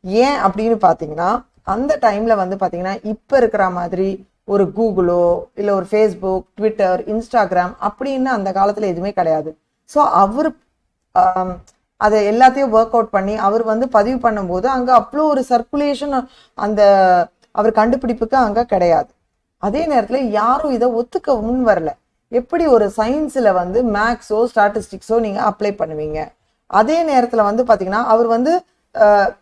ஏன் அப்படின்னு பார்த்தீங்கன்னா அந்த டைம்ல வந்து பார்த்தீங்கன்னா இப்போ இருக்கிற மாதிரி ஒரு கூகுளோ இல்லை ஒரு ஃபேஸ்புக், ட்விட்டர், இன்ஸ்டாகிராம் அப்படின்னு அந்த காலத்தில் எதுவுமே கிடையாது. ஸோ அவர் அதை எல்லாத்தையும் ஒர்க் அவுட் பண்ணி அவர் வந்து பதிவு பண்ணும்போது அங்கே அவ்வளோ ஒரு சர்க்குலேஷன் அந்த அவர் கண்டுபிடிப்புக்கு அங்கே கிடையாது. அதே நேரத்தில் யாரும் இதை ஒத்துக்க முன் வரல. எப்படி ஒரு சயின்ஸில் வந்து மேக்ஸோ ஸ்டாட்டிஸ்டிக்ஸோ நீங்கள் அப்ளை பண்ணுவீங்க? அதே நேரத்தில் வந்து பார்த்தீங்கன்னா அவர் வந்து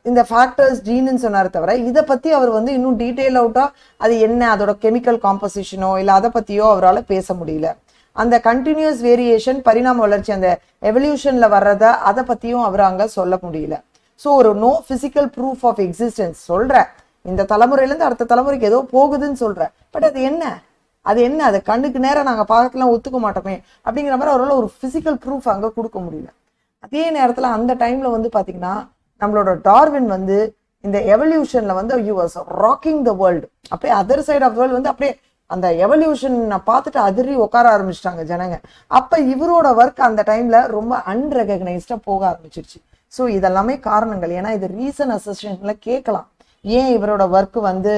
இந்த ஃபேக்டர்ஸ் ஜீன்னு சொன்னார் தவிர இதை பற்றி அவர் வந்து இன்னும் டீட்டெயில் அவுட்டாக அது என்ன அதோட கெமிக்கல் காம்போசிஷனோ இல்லை அதை பற்றியோ அவரால் பேச முடியல. அந்த கண்டினியூஸ் வேரியேஷன் பரிணாம வளர்ச்சி அந்த எவல்யூஷனில் வர்றதை அதை பற்றியும் அவர் அங்கே சொல்ல முடியல. ஸோ ஒரு no physical proof of existence சொல்கிற இந்த தலைமுறையிலேருந்து அடுத்த தலைமுறைக்கு ஏதோ போகுதுன்னு சொல்கிற, பட் அது என்ன அது கண்ணுக்கு நேரம் நாங்கள் பார்க்கலாம் ஒத்துக்க மாட்டோமே அப்படிங்கிற மாதிரி அவரால் ஒரு ஃபிசிக்கல் ப்ரூஃப் அங்கே கொடுக்க முடியல. அதே நேரத்தில் அந்த டைமில் வந்து பார்த்தீங்கன்னா நம்மளோட டார்வின் வந்து இந்த எவல்யூஷன்ல வந்து he was rocking the world. அப்படியே அதர் சைட் ஆஃப் வேர்ல்டு வந்து அப்படியே அந்த எவல்யூஷன் பார்த்துட்டு அதிரி உட்கார ஆரம்பிச்சிட்டாங்க ஜனங்க. அப்ப இவரோட ஒர்க் அந்த டைம்ல ரொம்ப அன்ரெகனைஸ்டா போக ஆரம்பிச்சிருச்சு. ஸோ இதெல்லாமே காரணங்கள். ஏன்னா இது ரீசன் அசோசியேஷன்ல கேட்கலாம் ஏன் இவரோட ஒர்க் வந்து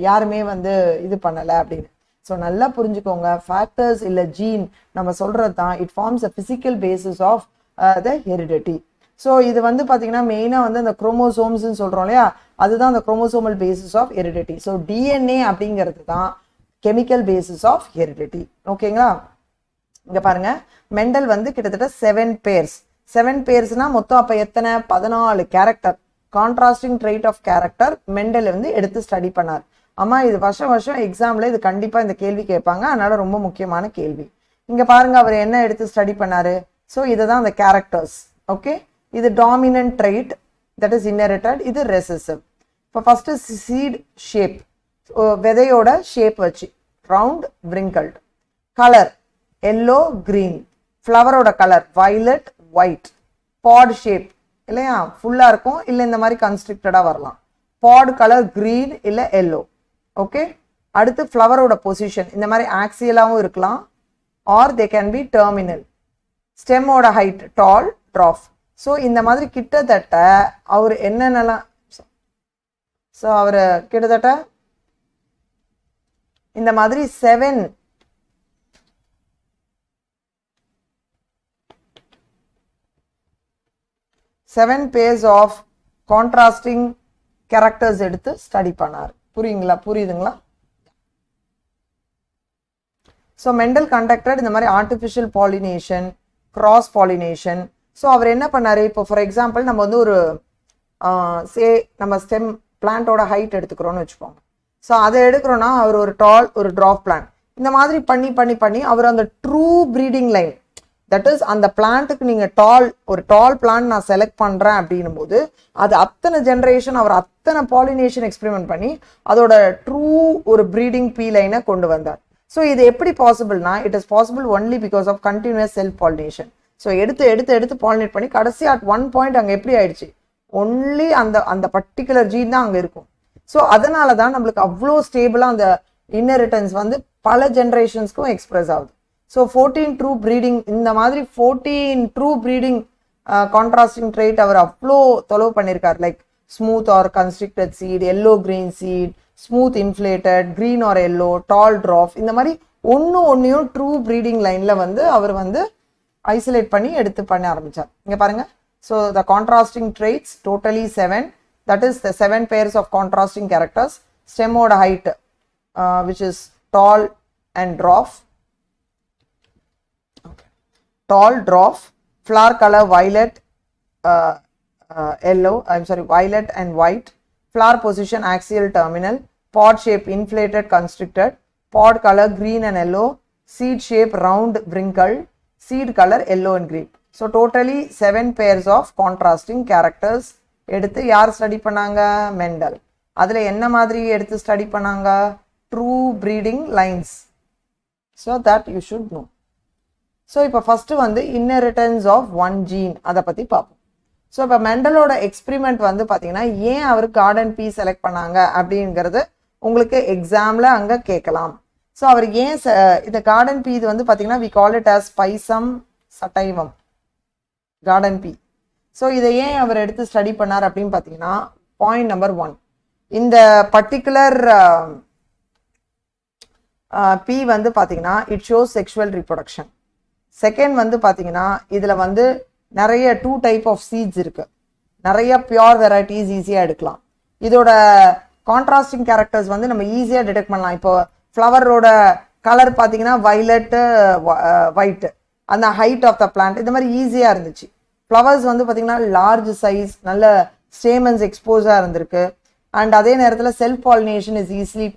யாருமே வந்து இது பண்ணலை அப்படின்னு. ஸோ நல்லா புரிஞ்சுக்கோங்க, ஃபேக்டர்ஸ் இல்லை ஜீன் நம்ம சொல்றது தான் it forms a physical basis of the heredity. So இது வந்து பார்த்தீங்கன்னா மெயினாக வந்து அந்த குரோமோசோம்ஸ்ன்னு சொல்கிறோம் இல்லையா, அதுதான் அந்த chromosomal basis of heredity. So DNA அப்படிங்கிறது தான் கெமிக்கல் பேசிஸ் ஆஃப் ஹெரிடிட்டி. ஓகேங்களா, இங்கே பாருங்க மெண்டல் வந்து கிட்டத்தட்ட 7 பேர்ஸ்னா மொத்தம் அப்போ எத்தனை 14 character contrasting trait of character Mendel வந்து எடுத்து ஸ்டடி பண்ணார். அம்மா இது வருஷம் எக்ஸாம்ல இது கண்டிப்பாக இந்த கேள்வி கேட்பாங்க, அதனால ரொம்ப முக்கியமான கேள்வி. இங்கே பாருங்க அவர் என்ன எடுத்து ஸ்டடி பண்ணாரு. ஸோ இதுதான் அந்த கேரக்டர்ஸ். ஓகே, இது dominant trait that is inherited, இது ரெசசிவ். இப்போ ஃபர்ஸ்ட் சீட் ஷேப், விதையோட ஷேப் வச்சு round wrinkled, colour yellow green, ஃப்ளவரோட colour violet white, pod shape இல்லையா ஃபுல்லா இருக்கும் இல்லை இந்த மாதிரி கன்ஸ்ட்ரிக்டடா வரலாம், பாட் கலர் கிரீன் இல்லை எல்லோ. ஓகே, அடுத்து ஃப்ளவரோட பொசிஷன் இந்த மாதிரி ஆக்சியலாகவும் இருக்கலாம் or they can be terminal, ஸ்டெம்மோட ஹைட் டால் ட்ராஃப். ஸோ இந்த மாதிரி கிட்டத்தட்ட அவர் என்னென்னலாம் ஸோ அவர் கிட்டத்தட்ட இந்த மாதிரி 7 pairs of contrasting கேரக்டர்ஸ் எடுத்து ஸ்டடி பண்ணார். புரியுதுங்களா? ஸோ மெண்டல் கண்டக்டட் இந்த மாதிரி artificial pollination, cross pollination. So அவர் என்ன பண்ணார், இப்போ ஃபார் எக்ஸாம்பிள் நம்ம வந்து ஒரு நம்ம ஸ்டெம் பிளான்ட்டோட ஹைட் எடுத்துக்கிறோன்னு வச்சுக்கோங்க. ஸோ அதை எடுக்கிறோன்னா அவர் ஒரு டால் ஒரு ட்ராப் பிளான்ட் இந்த மாதிரி பண்ணி அவர் அந்த true breeding line, that is அந்த பிளான்ட்டுக்கு நீங்கள் ஒரு டால் பிளான்ட் நான் செலக்ட் பண்ணுறேன் அப்படின்னும் போது அது அத்தனை ஜென்ரேஷன் அவர் அத்தனை பாலினேஷன் எக்ஸ்பெரிமெண்ட் பண்ணி அதோட ட்ரூ ஒரு ப்ரீடிங் பி லைனை கொண்டு வந்தார். ஸோ இது எப்படி பாசிபிள்னா, it is possible only because of continuous self pollination. So எடுத்து பாலினேட் பண்ணி கடைசி அட் ஒன் பாயிண்ட் அங்கே எப்படி ஆயிடுச்சு, ஒன்லி அந்த பர்டிகுலர் ஜீன் தான் அங்கே இருக்கும். ஸோ அதனால தான் நம்மளுக்கு அவ்வளோ ஸ்டேபிளாக அந்த இன்னெரிட்டன்ஸ் வந்து பல ஜென்ரேஷன்ஸ்க்கும் எக்ஸ்பிரஸ் ஆகுது. ஸோ 14 ட்ரூ ப்ரீடிங், இந்த மாதிரி 14 ட்ரூ ப்ரீடிங் கான்ட்ராஸ்டிங் ட்ரைட் அவர் அவ்வளோ தொலைவு பண்ணியிருக்கார். Like smooth or constricted seed, yellow green seed, smooth inflated, green or yellow, tall dwarf, இந்த மாதிரி ஒன்றையும் ட்ரூ ப்ரீடிங் லைனில் வந்து அவர் வந்து ஐசோலேட் பண்ணி எடுத்து பண்ண ஆரம்பித்தார். இங்கே பாருங்கள். So the contrasting traits totally 7, that is the 7 pairs of contrasting characters. Stemod height which is tall and dwarf. Okay. Tall dwarf, flower color violet, violet and white, flower position axial terminal, pod shape inflated constricted, pod color green and yellow, seed shape round wrinkled, seed color yellow and green. So totally 7 pairs of contrasting characters எடுத்து யார் study பண்ணாங்க, mental. அதில் என்ன மாதிரி எடுத்து study பண்ணாங்க, true breeding lines. So that you should know. So இப்போ first வந்து இன்னெரிட்டன்ஸ் ஆஃப் ஒன் ஜீன் அதை பற்றி பார்ப்போம். ஸோ இப்போ மெண்டலோட எக்ஸ்பிரிமெண்ட் வந்து பார்த்தீங்கன்னா ஏன் அவர் கார்டன் பீ செலக்ட் பண்ணாங்க அப்படிங்கிறது உங்களுக்கு எக்ஸாமில் அங்கே கேட்கலாம். ஸோ அவர் ஏன் இந்த கார்டன் பீ இது வந்து பார்த்தீங்கன்னா we call it as Pisum sativum garden pea. So இதை ஏன் அவர் எடுத்து ஸ்டடி பண்ணார் அப்படின்னு பார்த்தீங்கன்னா, பாயிண்ட் நம்பர் 1, இந்த பர்டிகுலர் பி வந்து பார்த்தீங்கன்னா it shows sexual reproduction. Second வந்து பார்த்தீங்கன்னா இதில் வந்து நிறைய 2 டைப் ஆஃப் சீட்ஸ் இருக்குது, நிறைய பியோர் வெரைட்டிஸ் ஈஸியாக எடுக்கலாம். இதோட கான்ட்ராஸ்டிங் கேரக்டர்ஸ் வந்து நம்ம ஈஸியாக டிடெக்ட் பண்ணலாம். இப்போ ஃப்ளவரோட கலர் பார்த்தீங்கன்னா வயலட்டு ஒயிட்டு, அந்த ஹைட் ஆஃப் த பிளான்ட் இந்த மாதிரி ஈஸியாக இருந்துச்சு. ஃப்ளவர்ஸ் வந்து பார்த்தீங்கன்னா லார்ஜ் சைஸ், நல்ல ஸ்டேமன்ஸ் எக்ஸ்போஸாக இருந்திருக்கு. அண்ட் அதே நேரத்தில் self pollination is easily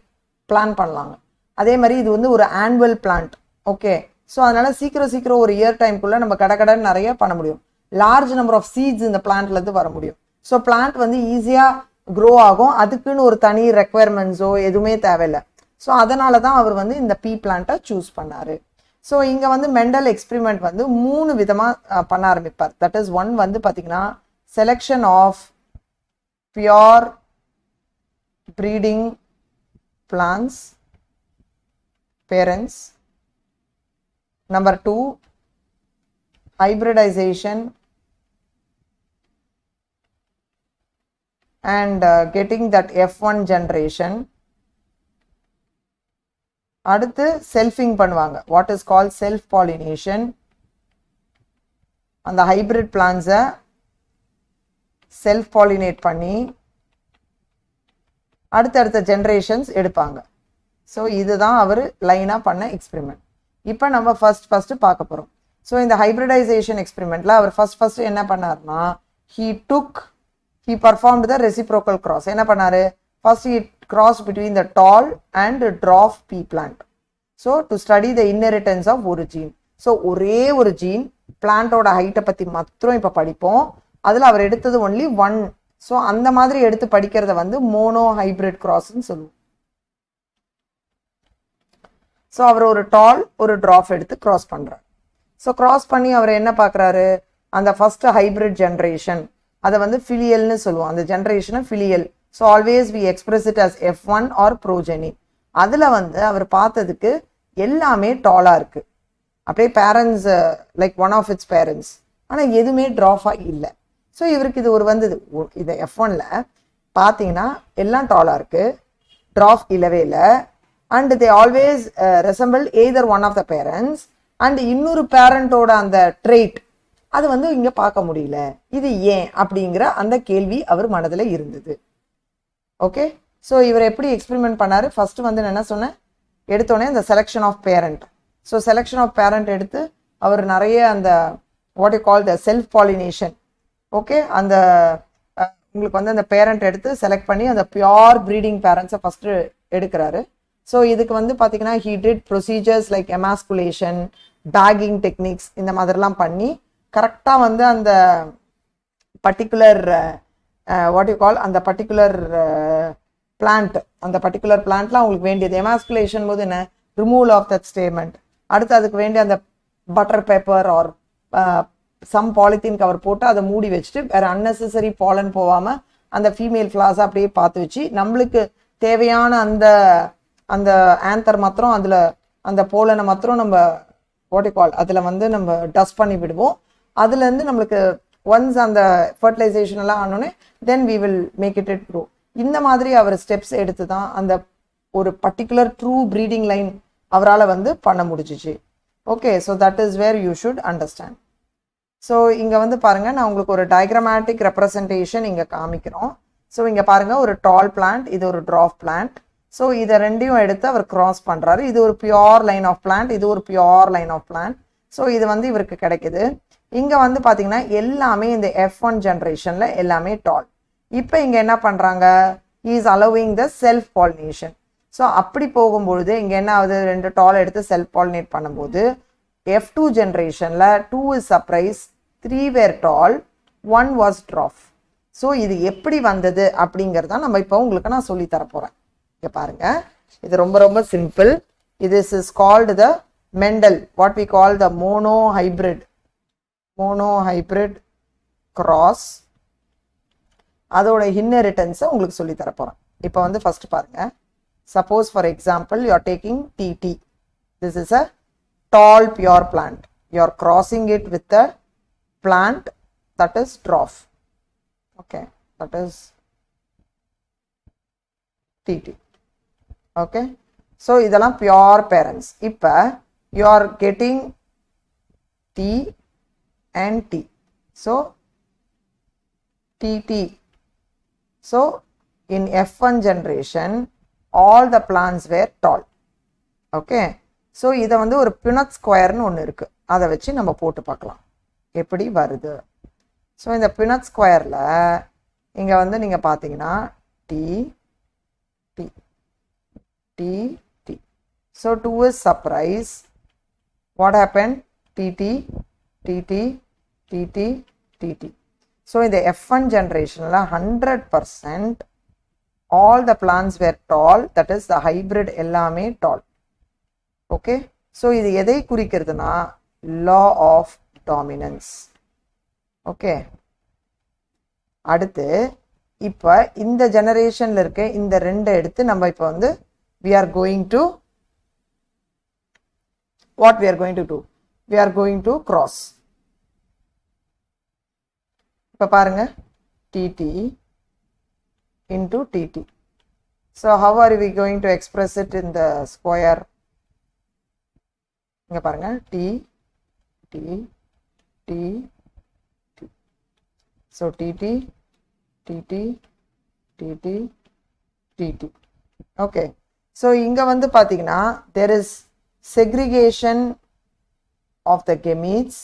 plan பண்ணலாங்க. அதே மாதிரி இது வந்து ஒரு ஆனுவல் பிளான்ட். ஓகே, ஸோ அதனால் சீக்கிரம் ஒரு இயர் டைம்குள்ளே நம்ம கடன்னு நிறைய பண்ண முடியும். லார்ஜ் நம்பர் ஆஃப் சீட்ஸ் இந்த பிளான்ட்லேருந்து வர முடியும். ஸோ பிளான்ட் வந்து ஈஸியாக க்ரோ ஆகும். அதுக்குன்னு ஒரு தனி ரெக்குவயர்மெண்ட்ஸோ எதுவுமே தேவையில்லை. ஸோ அதனால தான் அவர் வந்து இந்த பீ பிளான்ட்டை சூஸ் பண்ணார். ஸோ இங்கே வந்து மெண்டல் எக்ஸ்பிரிமெண்ட் வந்து 3 விதமாக பண்ண ஆரம்பிப்பார். தட் இஸ் 1 வந்து பார்த்தீங்கன்னா selection of pure breeding plants parents. Number 2 hybridization and getting that F1 generation. அடுத்து செல்ஃபிங் பண்ணுவாங்க, what is call self pollination. அந்த ஹைபிரிட் பிளான்ஸை செல்ஃப் பாலினேட் பண்ணி அடுத்தடுத்த ஜென்ரேஷன்ஸ் எடுப்பாங்க. ஸோ இதுதான் அவர் லைனாக பண்ண எக்ஸ்பெரிமெண்ட். இப்போ நம்ம ஃபஸ்ட்டு பார்க்க போகிறோம். ஸோ இந்த ஹைபிரிடைசேஷன் எக்ஸ்பெரிமெண்ட்டில் அவர் ஃபஸ்ட்டு என்ன பண்ணார்னா, he performed the reciprocal cross. என்ன பண்ணாரு, first he crossed between the tall and dwarf pea plant. So to study the inheritance of ஒரு gene. So ஒரே ஒரு ஜீன் பிளான்ட்டோட ஹைட்டை பற்றி மாத்திரம் இப்போ படிப்போம். அதில் அவர் எடுத்தது ஒன்லி 1. ஸோ அந்த மாதிரி எடுத்து படிக்கிறத வந்து மோனோ ஹைபிரிட் கிராஸ்ன்னு சொல்லுவோம். ஸோ அவர் ஒரு டால் ஒரு ட்ராஃப் எடுத்து கிராஸ் பண்ணுறார். ஸோ கிராஸ் பண்ணி அவர் என்ன பார்க்குறாரு, அந்த ஃபஸ்ட்டு ஹைபிரிட் ஜென்ரேஷன் அதை வந்து ஃபிலியல்னு சொல்லுவோம். அந்த ஜென்ரேஷனை filial. So always we express it as F1 or progeny. அதில் வந்து அவர் பார்த்ததுக்கு எல்லாமே டாலாக இருக்குது, அப்படியே parents like one of its parents. ஆனால் எதுவுமே ட்ராஃபாக இல்லை. ஸோ இவருக்கு இது ஒரு வந்தது, இதை F1ல் பார்த்தீங்கன்னா எல்லாம் டாலாக இருக்குது, ட்ராஃப் இல்லவே இல்லை. And they always resemble either one of the parents. And இன்னொரு பேரண்டோட அந்த ட்ரெயிட் அது வந்து இங்கே பார்க்க முடியல. இது ஏன் அப்படிங்கிற அந்த கேள்வி அவர் மனதில் இருந்தது. ஓகே. ஸோ இவர் எப்படி எக்ஸ்பெரிமெண்ட் பண்ணார்? ஃபஸ்ட்டு வந்து நான் என்ன சொன்னேன், எடுத்தோடனே இந்த selection of parent. So selection of parent எடுத்து அவர் நிறைய அந்த what you call the self pollination. Okay, அந்த உங்களுக்கு வந்து அந்த பேரண்ட் எடுத்து செலக்ட் பண்ணி அந்த பியோர் ப்ரீடிங் பேரண்ட்ஸை ஃபஸ்ட்டு எடுக்கிறாரு. ஸோ இதுக்கு வந்து பார்த்தீங்கன்னா he did procedures like emasculation, bagging techniques, இந்த மாதிரிலாம் பண்ணி கரெக்டாக வந்து அந்த பர்டிகுலர் வாட் யூ கால் அந்த பர்டிகுலர் பிளான்ட், அந்த பர்டிகுலர் பிளான்ட்லாம் அவங்களுக்கு வேண்டியது எமாஸ்குலேஷன் போது என்ன, ரிமூவல் ஆஃப் தட் ஸ்டேட்மெண்ட், அடுத்து அதுக்கு வேண்டிய அந்த butter paper or some polythene cover போட்டு அதை மூடி வச்சுட்டு வேறு அன்னெசரி பாலன் போகாமல் அந்த ஃபீமேல் ஃப்ளாஸை அப்படியே பார்த்து வச்சு நம்மளுக்கு தேவையான அந்த அந்த ஆன்சர் மாத்திரம் அதில் அந்த போலனை மாத்திரம் நம்ம வாட் யூ கால் அதில் வந்து நம்ம டஸ்ட் பண்ணி விடுவோம். அதுலேருந்து நம்மளுக்கு ஒன்ஸ் அந்த ஃபர்டிலைசேஷன் எல்லாம் ஆனோடனே then we will make it grow. இந்த மாதிரி அவர் ஸ்டெப்ஸ் எடுத்து தான் அந்த ஒரு பர்டிகுலர் ட்ரூ ப்ரீடிங் லைன் அவரால் வந்து பண்ண முடிஞ்சிச்சு. Okay, so that is where you should understand. So இங்கே வந்து பாருங்கள், நான் உங்களுக்கு ஒரு டயக்ராமேட்டிக் ரெப்ரசன்டேஷன் இங்கே காமிக்கிறோம். ஸோ இங்கே பாருங்கள், ஒரு டால் பிளான்ட், இது ஒரு ட்ராஃப் பிளான்ட். ஸோ இதை ரெண்டையும் எடுத்து அவர் கிராஸ் பண்ணுறாரு. இது ஒரு பியோர் லைன் ஆஃப் பிளான்ட், இது ஒரு pure line of plant. So இது வந்து இவருக்கு கிடைக்குது. இங்கே வந்து பார்த்தீங்கன்னா எல்லாமே இந்த F1 ஜென்ரேஷனில் எல்லாமே டால். இப்போ இங்கே என்ன பண்ணுறாங்க, is allowing the self pollination. So அப்படி போகும்பொழுது இங்கே என்ன ஆகுது, ரெண்டு டால் எடுத்து செல்ஃப் பாலினேட் பண்ணும்போது F2 ஜென்ரேஷனில் 2 is surprise, 3 were tall, 1 was dwarf. So இது எப்படி வந்தது அப்படிங்கிறத நம்ம இப்போ உங்களுக்கு நான் சொல்லி தரப்போகிறேன். இங்கே பாருங்கள், இது ரொம்ப ரொம்ப சிம்பிள். இது is called the Mendel, what we call the monohybrid cross. அதோட இன்ஹெரிட்டன்ஸை உங்களுக்கு சொல்லி தரப்போகிறேன். இப்போ வந்து ஃபஸ்ட்டு பாருங்கள், suppose for example you are taking TT. This is a tall pure plant. You are crossing it with a plant that is dwarf. Okay, that is TT. Okay, so இதெல்லாம் pure parents. இப்போ you are getting T and T. So TT. So in F1 generation all the plants were tall. Okay, so இதை வந்து ஒரு Binet ஸ்கொயர்னு ஒன்று இருக்குது, அதை வச்சு நம்ம போட்டு பார்க்கலாம் எப்படி வருது. ஸோ இந்த பினட் ஸ்கொயரில் இங்கே வந்து நீங்கள் பார்த்தீங்கன்னா T T T T. So 2 is surprise, what happen, TT TT TT TT. So இந்த F1 ஜென்ரேஷனில் 100% all the plants were tall, that is the hybrid எல்லாமே டால். ஓகே, ஸோ இது எதை குறிக்கிறதுனா லா ஆஃப் டாமினன்ஸ். ஓகே, அடுத்து இப்போ இந்த ஜெனரேஷனில் இருக்க இந்த ரெண்டை எடுத்து நம்ம இப்போ வந்து we are going to what we are going to do, we are going to cross. இப்போ பாருங்க, TT into TT. So how are we going to express it in the square? இங்கே பாருங்க, T T T T. So TT TT TT TT. Okay, so இங்கே வந்து பார்த்தீங்கன்னா there is segregation of the gametes.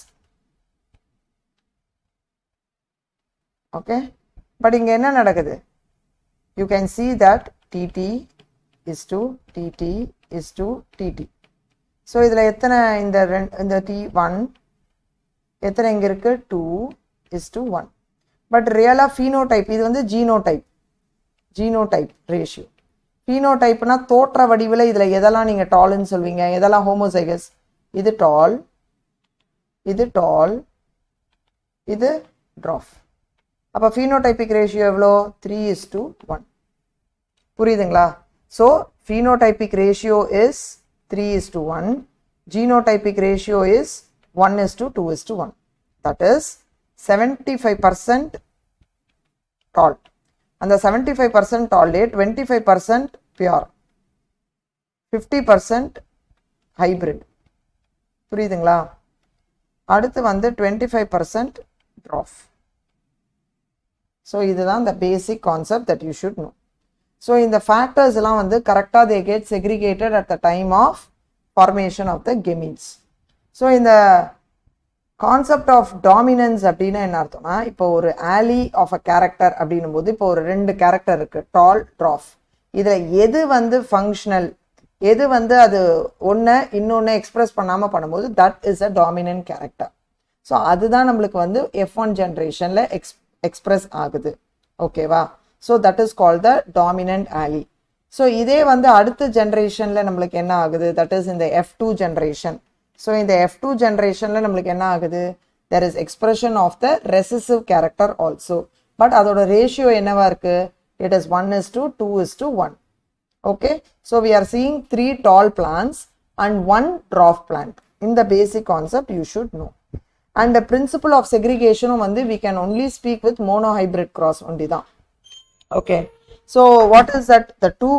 Okay, but இங்கே என்ன நடக்குது, you can see that TT is to TT is to TT. So இதில் எத்தனை இந்த T1 எத்தனை இங்கே இருக்குது, 2:1. பட் ரியலாக ஃபீனோடைப் இது வந்து ஜீனோடைப் ரேஷியோ. ஃபீனோடைப்னா தோற்ற வடிவில் இதில் எதெல்லாம் நீங்கள் டால்னு சொல்வீங்க, எதெல்லாம் ஹோமோசைகஸ், இது டால், இது டால், இது ட்ராஃப். அப்போ ஃபீனோடைபிக் ரேஷியோ எவ்வளோ, 3:1. புரியுதுங்களா? So phenotypic ratio is 3:1. Genotypic ratio is 1:2:1. That is 75% tall. And the 75% tall 25% pure, 50% hybrid. புரியுதுங்களா? அடுத்து வந்து 25% dwarf. So இதுதான் the basic concept that you should know. So இந்த factors எல்லாம் வந்து கரெக்டாக they get segregated at the time of formation of the gametes. So இந்த concept of dominance அப்படின்னா என்ன அர்த்தம்னா, இப்போ ஒரு ஆலி ஆஃப் அ கேரக்டர் அப்படின்னும் போது இப்போ ஒரு 2 கேரக்டர் இருக்கு, டால் ட்ராஃப். இதில் எது வந்து ஃபங்க்ஷனல், எது வந்து அது ஒன்று இன்னொன்று எக்ஸ்பிரஸ் பண்ணாமல் பண்ணும்போது that is a dominant character. So அதுதான் நம்மளுக்கு வந்து F1 ஜென்ரேஷனில் எக்ஸ்பிரஸ் ஆகுது. ஓகேவா? So that is called the dominant ஆலி. ஸோ இதே வந்து அடுத்த ஜென்ரேஷனில் நம்மளுக்கு என்ன ஆகுது, தட் இஸ் இந்த F2 generation. So in the F2 generation la namakku enna agudhu, there is expression of the recessive character also, but adoda ratio enna irukku, it is 1:2:1. Okay, so we are seeing 3 tall plants and 1 dwarf plant. In the basic concept you should know. And the principle of segregation vandu we can only speak with monohybrid cross only da. Okay, so what is that, the 2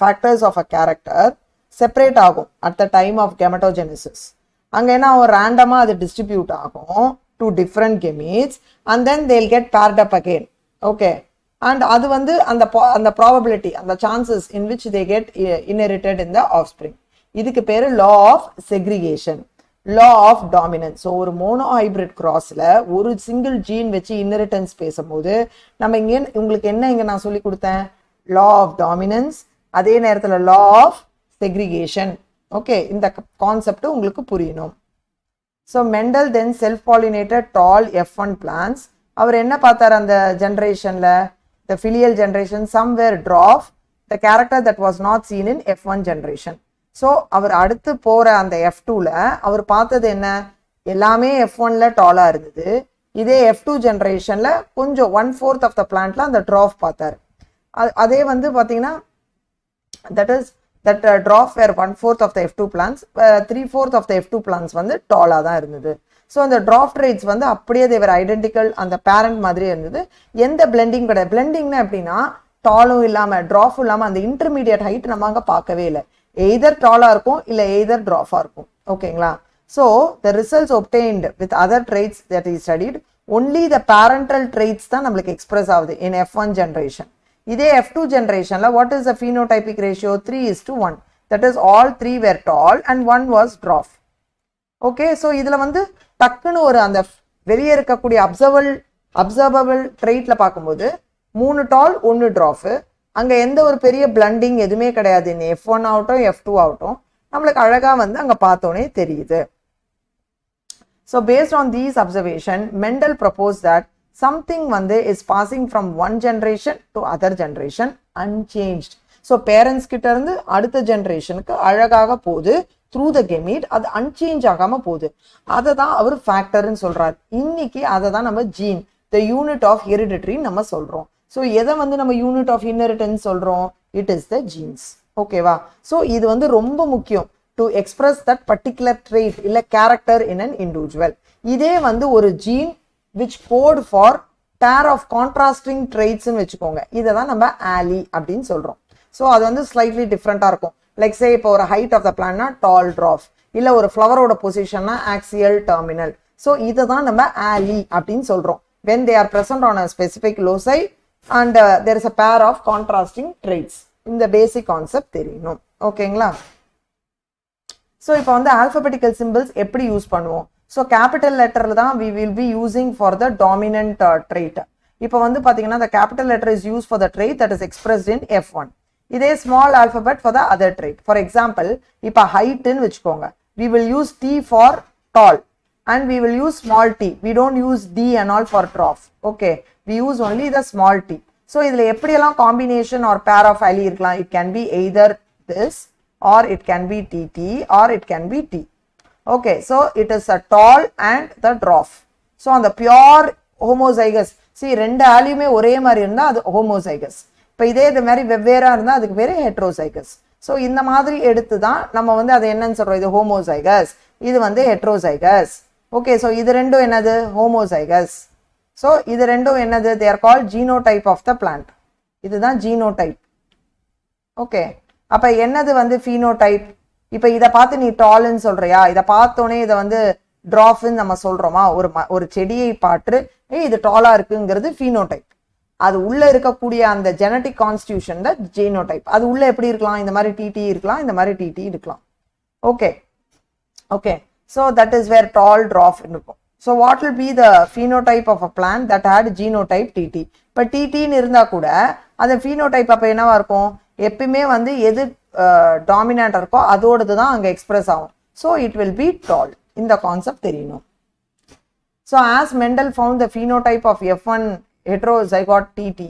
factors of a character separate agum at the time of gametogenesis. அங்கே என்ன ஆகும், ரேண்டமாக அது distribute ஆகும் to different gametes and then they'll get paired up again. Okay, and அது வந்து அந்த probability, அந்த chances in which they get inherited in the offspring. இதுக்கு பேர் law of segregation, law of dominance. So ஒரு monohybrid கிராஸில் ஒரு single gene வச்சு இன்ஹெரிட்டன்ஸ் பேசும்போது நம்ம இங்கே உங்களுக்கு என்ன இங்கே நான் சொல்லி கொடுத்தேன், லா ஆஃப் டாமினன்ஸ், அதே நேரத்தில் லா ஆஃப் செக்ரிகேஷன். ஓகே, இந்த கான்செப்ட் உங்களுக்கு புரியணும். So Mendel then self pollinated tall F1 plants. அவர் என்ன பார்த்தார் அந்த ஜென்ரேஷனில், the filial generation somewhere dwarf the character that was not seen in F1 generation. So அவர் அடுத்து போகிற அந்த F2ல அவர் பார்த்தது என்ன, எல்லாமே F1ல டாலாக இருந்தது. இதே F2 ஜென்ரேஷனில் கொஞ்சம் 1/4 ஆஃப் த பிளான்ட்ல அந்த ட்ராஃப் பார்த்தார். அதே வந்து பார்த்தீங்கன்னா that is that dwarf were 1/4 of the F2 plants, 3/4 of the F2 plants வந்து டாலா தான் இருந்தது. ஸோ அந்த ட்ராஃப் ட்ரேட்ஸ் வந்து அப்படியே தேவர் ஐடென்டிக்கல், அந்த பேரண்ட் மாதிரியே இருந்தது. எந்த பிளெண்டிங் கிடையாது. பிளெண்டிங்னா எப்படின்னா டாலும் இல்லாமல் ட்ராஃபும் இல்லாமல் அந்த இன்டர்மீடியட் ஹைட் நம்ம அங்கே பார்க்கவே இல்லை. எய்தர் டாலாக இருக்கும் இல்லை எய்தர் ட்ராஃபாக இருக்கும். ஓகேங்களா? So the results obtained with other traits that he studied, only the parental traits தான் நம்மளுக்கு எக்ஸ்பிரஸ் ஆகுது in F1 ஜென்ரேஷன். இதே F2 ஜென்ரேஷன்ல what is the phenotypic ratio, 3:1. that is all 3 were tall and 1 was dwarf. Okay, so இதுல வந்து டக்குன்னு ஒரு அந்த வெளியே இருக்கக்கூடிய அப்சர்வபிள் ட்ரெயிட்ல பார்க்கும்போது 3 டால் 1 ட்ராஃப், அங்க எந்த ஒரு பெரிய பிளண்டிங் எதுவுமே கிடையாது. F1 ஆகட்டும் F2 ஆகட்டும் நம்மளுக்கு அழகா வந்து அங்க பார்த்தோன்னே தெரியுது. So based on these observation Mendel propose that something வந்து is passing from one generation to other generation unchanged. So parents கிட்ட இருந்து அடுத்த ஜென்ரேஷனுக்கு அழகாக போகுது through the gamete, அது அன்சேஞ்ச் ஆகாம போகுது. அதை தான் அவர் ஃபேக்டர்னு சொல்றாரு. இன்னைக்கு அதை தான் நம்ம gene, the unit of hereditary நம்ம சொல்றோம். ஸோ எதை வந்து நம்ம யூனிட் ஆஃப் இன்ஹெரிட்டன்ஸ் சொல்றோம், இட் இஸ் த ஜீன்ஸ். ஓகேவா? ஸோ இது வந்து ரொம்ப முக்கியம் to express that particular trait இல்லை கேரக்டர் இன் அன் இண்டிவிஜுவல். இதே வந்து ஒரு gene which code for pair of contrasting traits ன்னு வச்சுக்கோங்க. இதை தான் நம்ம ஆலி அப்படின்னு சொல்றோம். ஸோ அது வந்து ஸ்லைட்லி டிஃப்ரெண்டா இருக்கும். லைக் சே இப்போ ஒரு ஹைட் ஆஃப் த பிளான்னா டால் ட்ராஃப், இல்லை ஒரு ஃப்ளவரோட பொசிஷன்னா ஆக்சியல் டெர்மினல். ஸோ இதை தான் நம்ம ஆலி அப்படின்னு சொல்றோம் when they are present on a specific loci and there is a pair of contrasting traits. இந்த பேசிக் கான்செப்ட் தெரியணும். ஓகேங்களா? ஸோ இப்போ வந்து ஆல்பபெட்டிக்கல் சிம்பிள்ஸ் எப்படி யூஸ் பண்ணுவோம். ஸோ கேபிட்டல் லெட்டர்ல தான் we will be using for the dominant trait. இப்போ வந்து பார்த்தீங்கன்னா the capital letter is used for the trait that is expressed in F1. இதே small alphabet for the other trait. For example, இப்போ ஹைட்னு வச்சுக்கோங்க, we will use T for tall and we will use small t. We don't use D and all for dwarf. Okay, we use only the small t. So இதில் எப்படியெல்லாம் combination or pair of ali இருக்கலாம். It can be either this or it can be TT or it can be T. Okay, so it is a tall and the dwarf. So on the pure homozygous, see ரெண்டு ஆலியுமே ஒரே மாதிரி இருந்தா அது homozygous. இப்போ இதே இது மாதிரி வெவ்வேறா இருந்தா அதுக்கு பேரு heterozygous. So இந்த மாதிரி எடுத்து தான் நம்ம வந்து அது என்னன்னு சொல்றோம், இது homozygous, இது வந்து heterozygous. Okay, so இது ரெண்டும் என்னது, homozygous. So இது ரெண்டும் என்னது, they are called genotype of the plant. இதுதான் genotype. Okay, அப்ப என்னது வந்து phenotype. இப்ப இத பார்த்து நீ டால்னு சொல்றியா, இத பார்த்தோனே இத வந்து டிராஃப்னு நம்ம சொல்றோமா. ஒரு செடியை பாற்று இது டாலா இருக்குங்கிறது phenotype. அது உள்ள இருக்கக்கூடிய அந்த ஜெனடிக் கான்ஸ்டிடியூஷன் தான் ஜீனோடைப். அது உள்ள எப்படி இருக்கலாம், இந்த மாதிரி டிடி இருக்கலாம், இந்த மாதிரி டிடி இருக்கலாம். Okay okay, so that is where tall dwarf இருக்கும். So what will be the phenotype of a plant that had genotype TT? இப்போ TTன்னு இருந்தா கூட அந்த phenotype அப்போ என்னவா இருக்கும், எப்பயுமே வந்து எது டாமினன்ட் இருக்கோ அதோடது தான் அங்கே எக்ஸ்பிரஸ் ஆகும். So it will be tall. இந்த கான்செப்ட் தெரியணும். So as Mendel found the phenotype of F1 heterozygote TT,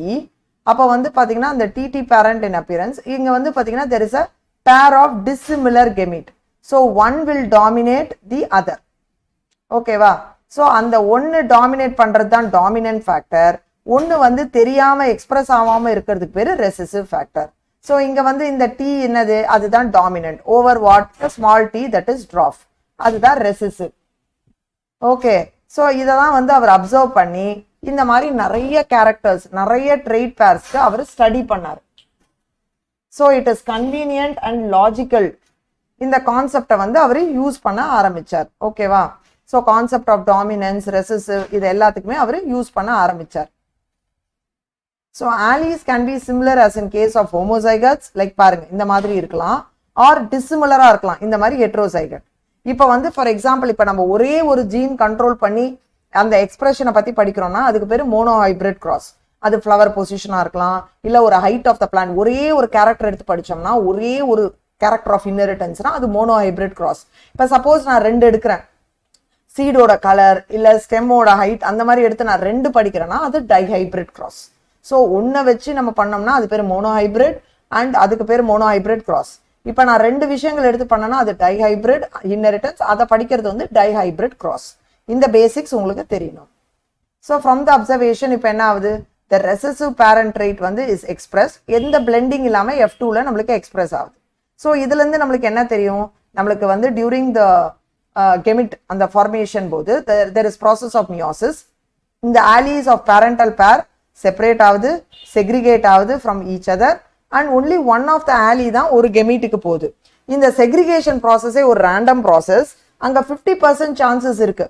அப்போ வந்து பார்த்தீங்கன்னா அந்த TT parent in appearance, இங்கே வந்து பார்த்தீங்கன்னா there is a pair of dissimilar gamete. So one will dominate the other. ஓகேவா? ஸோ அந்த ஒன்று டாமினேட் பண்ணுறது தான் டாமினன்ட் ஃபேக்டர். ஒன்று வந்து தெரியாமல் எக்ஸ்பிரஸ் ஆகாமல் இருக்கிறதுக்கு பேர் ரெசசிவ் ஃபேக்டர். ஸோ இங்கே வந்து இந்த டி என்னது, அதுதான் dominant over what small T that is dwarf, அதுதான் ரெசசிவ். ஓகே, ஸோ இதை தான் வந்து அவர் அப்சர்வ் பண்ணி இந்த மாதிரி நிறைய கேரக்டர்ஸ் நிறைய ட்ரெய்ட் பேர்ஸ்க்கு அவர் ஸ்டடி பண்ணார். So it is convenient and logical. இந்த கான்செப்டை வந்து அவர் யூஸ் பண்ண ஆரம்பிச்சார். ஓகேவா? So concept of dominance, recessive, இது எல்லாத்துக்குமே அவர் யூஸ் பண்ண ஆரம்பிச்சார். So alleles can be similar as in case of homozygotes, like பாருங்க இந்த மாதிரி இருக்கலாம், ஆர் டிசிமிலரா இருக்கலாம் இந்த மாதிரி ஹெட்ரோசைகட். இப்போ வந்து ஃபார் எக்ஸாம்பிள் இப்போ நம்ம ஒரே ஒரு ஜீன் கண்ட்ரோல் பண்ணி அந்த எக்ஸ்பிரஷனை பத்தி படிக்கிறோம்னா அதுக்கு பேர் மோனோஹைபிரிட் கிராஸ். அது ஃப்ளவர் பொசிஷனா இருக்கலாம், இல்ல ஒரு ஹைட் ஆஃப் த பிளான்ட், ஒரே ஒரு கேரக்டர் எடுத்து படிச்சோம்னா ஒரே ஒரு கேரக்டர் ஆஃப் இன்ஹெரிட்டன்ஸ்னா அது மோனோஹைபிரிட் கிராஸ். இப்போ சப்போஸ் நான் ரெண்டு எடுக்கிறேன், சீடோட கலர் இல்ல ஸ்டெம்மோட ஹைட் அந்த மாதிரி எடுத்து நான் ரெண்டு படிக்கிறேன்னா அது டைஹைபிரிட் கிராஸ். ஸோ ஒன்றை வச்சு நம்ம பண்ணோம்னா அது பேர் மோனோஹைபிரிட் அண்ட் அதுக்கு பேர் மோனோஹைபிரிட் கிராஸ். இப்போ நான் ரெண்டு விஷயங்கள் எடுத்து பண்ணேன்னா அது டைஹைபிரிட் இன்ஹெரிட்டன்ஸ், அதை படிக்கிறது வந்து டைஹைபிரிட் கிராஸ். இந்த பேசிக்ஸ் உங்களுக்கு தெரியணும். ஸோ ஃப்ரம் த அப்சர்வேஷன் இப்போ என்ன ஆகுது, த ரெசசிவ் பேரண்ட் ட்ரெய்ட் வந்து இஸ் எக்ஸ்பிரஸ், எந்த பிளெண்டிங் இல்லாமல் F2ல நம்மளுக்கு எக்ஸ்பிரஸ் ஆகுது. ஸோ இதுலேருந்து நம்மளுக்கு என்ன தெரியும், நம்மளுக்கு வந்து டியூரிங் த கெமிட் அந்த ஃபார்மேஷன் போது there is process of meiosis. இந்த alleles of parental pair separate ஆகுது, செக்ரிகேட் ஆகுது from each other, and only one of the allele தான் ஒரு கெமீட்டுக்கு போகுது. இந்த செக்ரிகேஷன் ப்ராசஸே ஒரு ரேண்டம் ப்ராசஸ். அங்கே 50% சான்சஸ் இருக்கு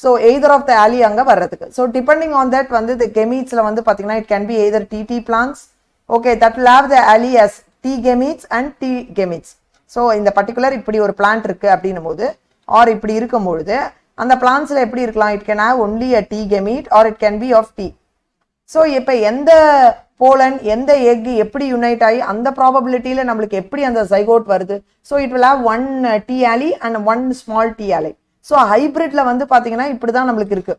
so either of the allele அங்கே வர்றதுக்கு. ஸோ டிபெண்டிங் ஆன் தட் வந்து இந்த கெமீட்ஸில் வந்து பார்த்தீங்கன்னா it can be either TT plants, okay, that will have the allele as T gametes and T gametes. So இந்த பர்டிகுலர் இப்படி ஒரு பிளான்ட் இருக்கு அப்படின்னும் போது ஆர் இப்படி இருக்கும்பொழுது அந்த பிளான்ட்ஸில் எப்படி இருக்கலாம், it can have only a T gamete or it can be of T. So இப்போ எந்த போலன் எந்த எக் எப்படி யுனைட் ஆகி அந்த ப்ராபபிலிட்டியில் நம்மளுக்கு எப்படி அந்த ஜைகோட் வருது. So it will have one T allele and one small T allele. So ஹைபிரிட்ல வந்து பார்த்தீங்கன்னா இப்படி தான் நம்மளுக்கு இருக்கு.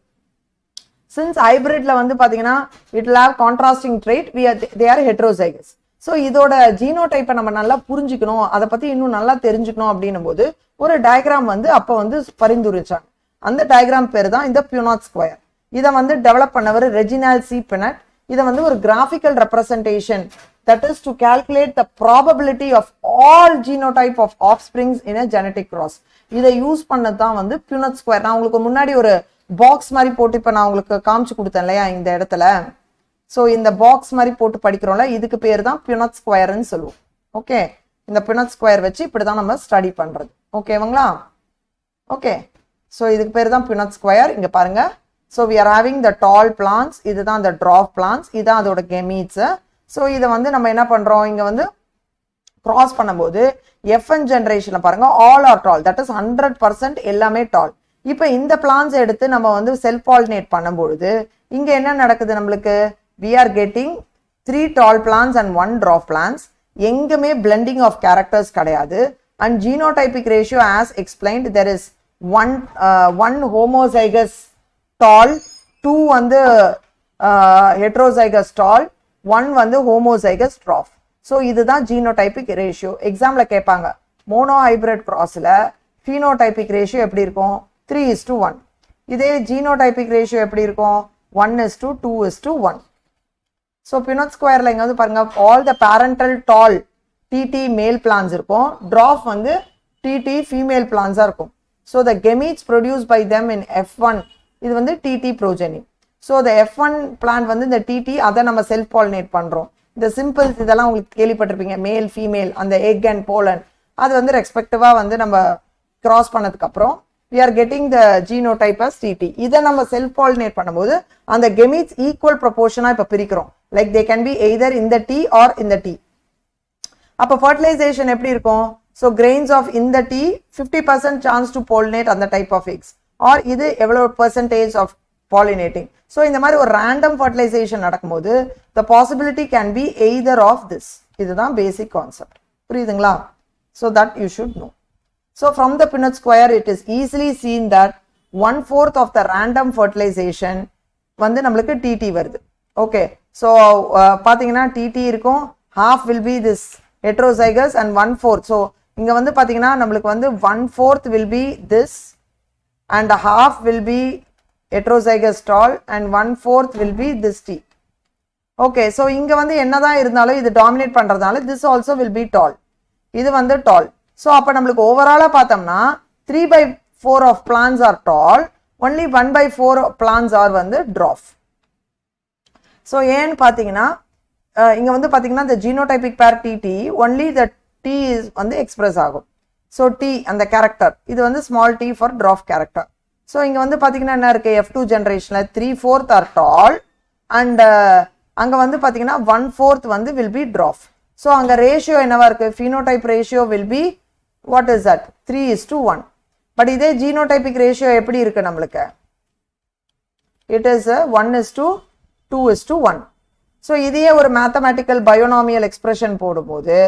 சின்ஸ் ஹைபிரிட்ல வந்து பார்த்தீங்கன்னா it will have contrasting trait, they are heterozygous. So இதோட ஜீனோடைப்பை நம்ம நல்லா புரிஞ்சுக்கணும், அதை பற்றி இன்னும் நல்லா தெரிஞ்சுக்கணும் அப்படின்னும் போது ஒரு டயக்ராம் வந்து அப்போ வந்து பரிந்துரைச்சாங்க. அந்த டயக்ராம் பேர் தான் இந்த பியூனாட் ஸ்கொயர். இதை வந்து டெவலப் பண்ணவர் ரெஜினால் சி பினட். இதை வந்து ஒரு graphical representation, that is to calculate the probability of all genotype of offsprings in a genetic cross. இதை யூஸ் பண்ணது தான் வந்து பியூனாட் ஸ்கொயர். நான் உங்களுக்கு முன்னாடி ஒரு பாக்ஸ் மாதிரி போட்டு இப்போ நான் உங்களுக்கு காமிச்சு கொடுத்தேன் இல்லையா இந்த இடத்துல. ஸோ இந்த பாக்ஸ் மாதிரி போட்டு படிக்கிறோம்ல, இதுக்கு பேர் தான் பியூனாட் ஸ்கொயர்னு சொல்லுவோம். ஓகே, இந்த பியூனாட் ஸ்கொயர் வச்சு இப்படி தான் நம்ம ஸ்டடி பண்ணுறது. ஓகேவங்களா? ஓகே, ஸோ இதுக்கு பேர் தான் பியூனாட் ஸ்கொயர். இங்கே பாருங்க. So we are having the tall plants, இதுதான் அந்த ட்ராப் பிளான்ஸ், இதுதான் அதோட கெமீட்ஸ். ஸோ இதை வந்து நம்ம என்ன பண்ணுறோம், இங்கே வந்து கிராஸ் பண்ணும்போது F1 ஜென்ரேஷனில் பாருங்க all are tall, that is 100% எல்லாமே டால். இப்போ இந்த பிளான்ஸ் எடுத்து நம்ம வந்து செல்ஃப் பாலினேட் பண்ணும்பொழுது இங்கே என்ன நடக்குது நம்மளுக்கு, we are getting 3 tall plants and 1 dwarf plants. எங்குமே blending of characters கிடையாது. And genotypic ratio as explained, there is one homozygous tall, 2 வந்து heterozygous tall, 1 வந்து homozygous dwarf. ஸோ இதுதான் genotypic ratio. எக்ஸாம்பிள் கேட்பாங்க, மோனோஹைபிரிட் கிராஸில் phenotypic ratio எப்படி இருக்கும், 3:1. இதே genotypic ratio எப்படி இருக்கும், 1:2:1. ஸோ பியூனாட் ஸ்கொயரில் இங்கே வந்து பாருங்க, all the parental tall TT male plants இருக்கும், ட்ராஃப் வந்து TT ஃபீமேல் பிளான்ஸாக இருக்கும். So the gametes produce by them in F1, இது வந்து TT progeny. So the F1 plant வந்து இந்த TT அதை நம்ம செல்ஃப் பாலினேட் பண்ணுறோம். இந்த சிம்பிள்ஸ் இதெல்லாம் உங்களுக்கு கேள்விப்பட்டிருப்பீங்க, மேல் ஃபீமேல் அந்த எக் அண்ட் போலன், அது வந்து ரெஸ்பெக்டிவாக வந்து நம்ம கிராஸ் பண்ணதுக்கப்புறம் we are getting the genotype as TT. இதை நம்ம செல்ஃப் பாலினேட் பண்ணும்போது அந்த கெமீட்ஸ் ஈக்குவல் ப்ரொபோர்ஷனாக இப்போ பிரிக்கிறோம். Like they can be either in the tea or in the tea. அப்போ fertilization எப்படி இருக்கும்? So grains of in the tea 50% chance to pollinate on the type of eggs, or இது எவ்வளவு percentage of pollinating. So இந்த மாதிரி ஒரு random fertilization நடக்கும்போது the possibility can be either of this. இதுதான் basic concept. புரியுதுங்களா? So that you should know. So from the Punnett square it is easily seen that 1/4 of the random fertilization வந்து நம்மளுக்கு TT வருது. Okay, so பாத்தீங்கன்னா TT இருக்கும், half will be this heterozygous and 1/4. So இங்க வந்து பாத்தீங்கன்னா நம்மளுக்கு வந்து 1/4 will be this and half will be heterozygous tall and 1/4 will be this T. Okay, so இங்க வந்து என்னதான் இருந்தாலும் இது dominate பண்றதால this also will be tall. இது வந்து tall. So அப்ப நம்மளுக்கு overall பார்த்தோம்னா 3/4 of plants are tall, only 1/4 plants are வந்து dwarf. So ஏன்னு பாத்தீங்கன்னா இங்க வந்து பாத்தீங்கன்னா the genotypic pair TT only the T is வந்து express ஆகும். So T அந்த character இது வந்து small t for dwarf character. So இங்க வந்து பாத்தீங்கன்னா என்ன இருக்கு, F2 generationல 3/4 are tall and அங்க வந்து பாத்தீங்கன்னா 1/4 வந்து will be dwarf. So அங்க ratio என்னவா இருக்கு, phenotype ratio will be what is that, 3:1. But இதே genotypic ratio எப்படி இருக்கு நம்மளுக்கு, it is 1:2:1. So இதையே ஒரு mathematical binomial expression போடும்போது,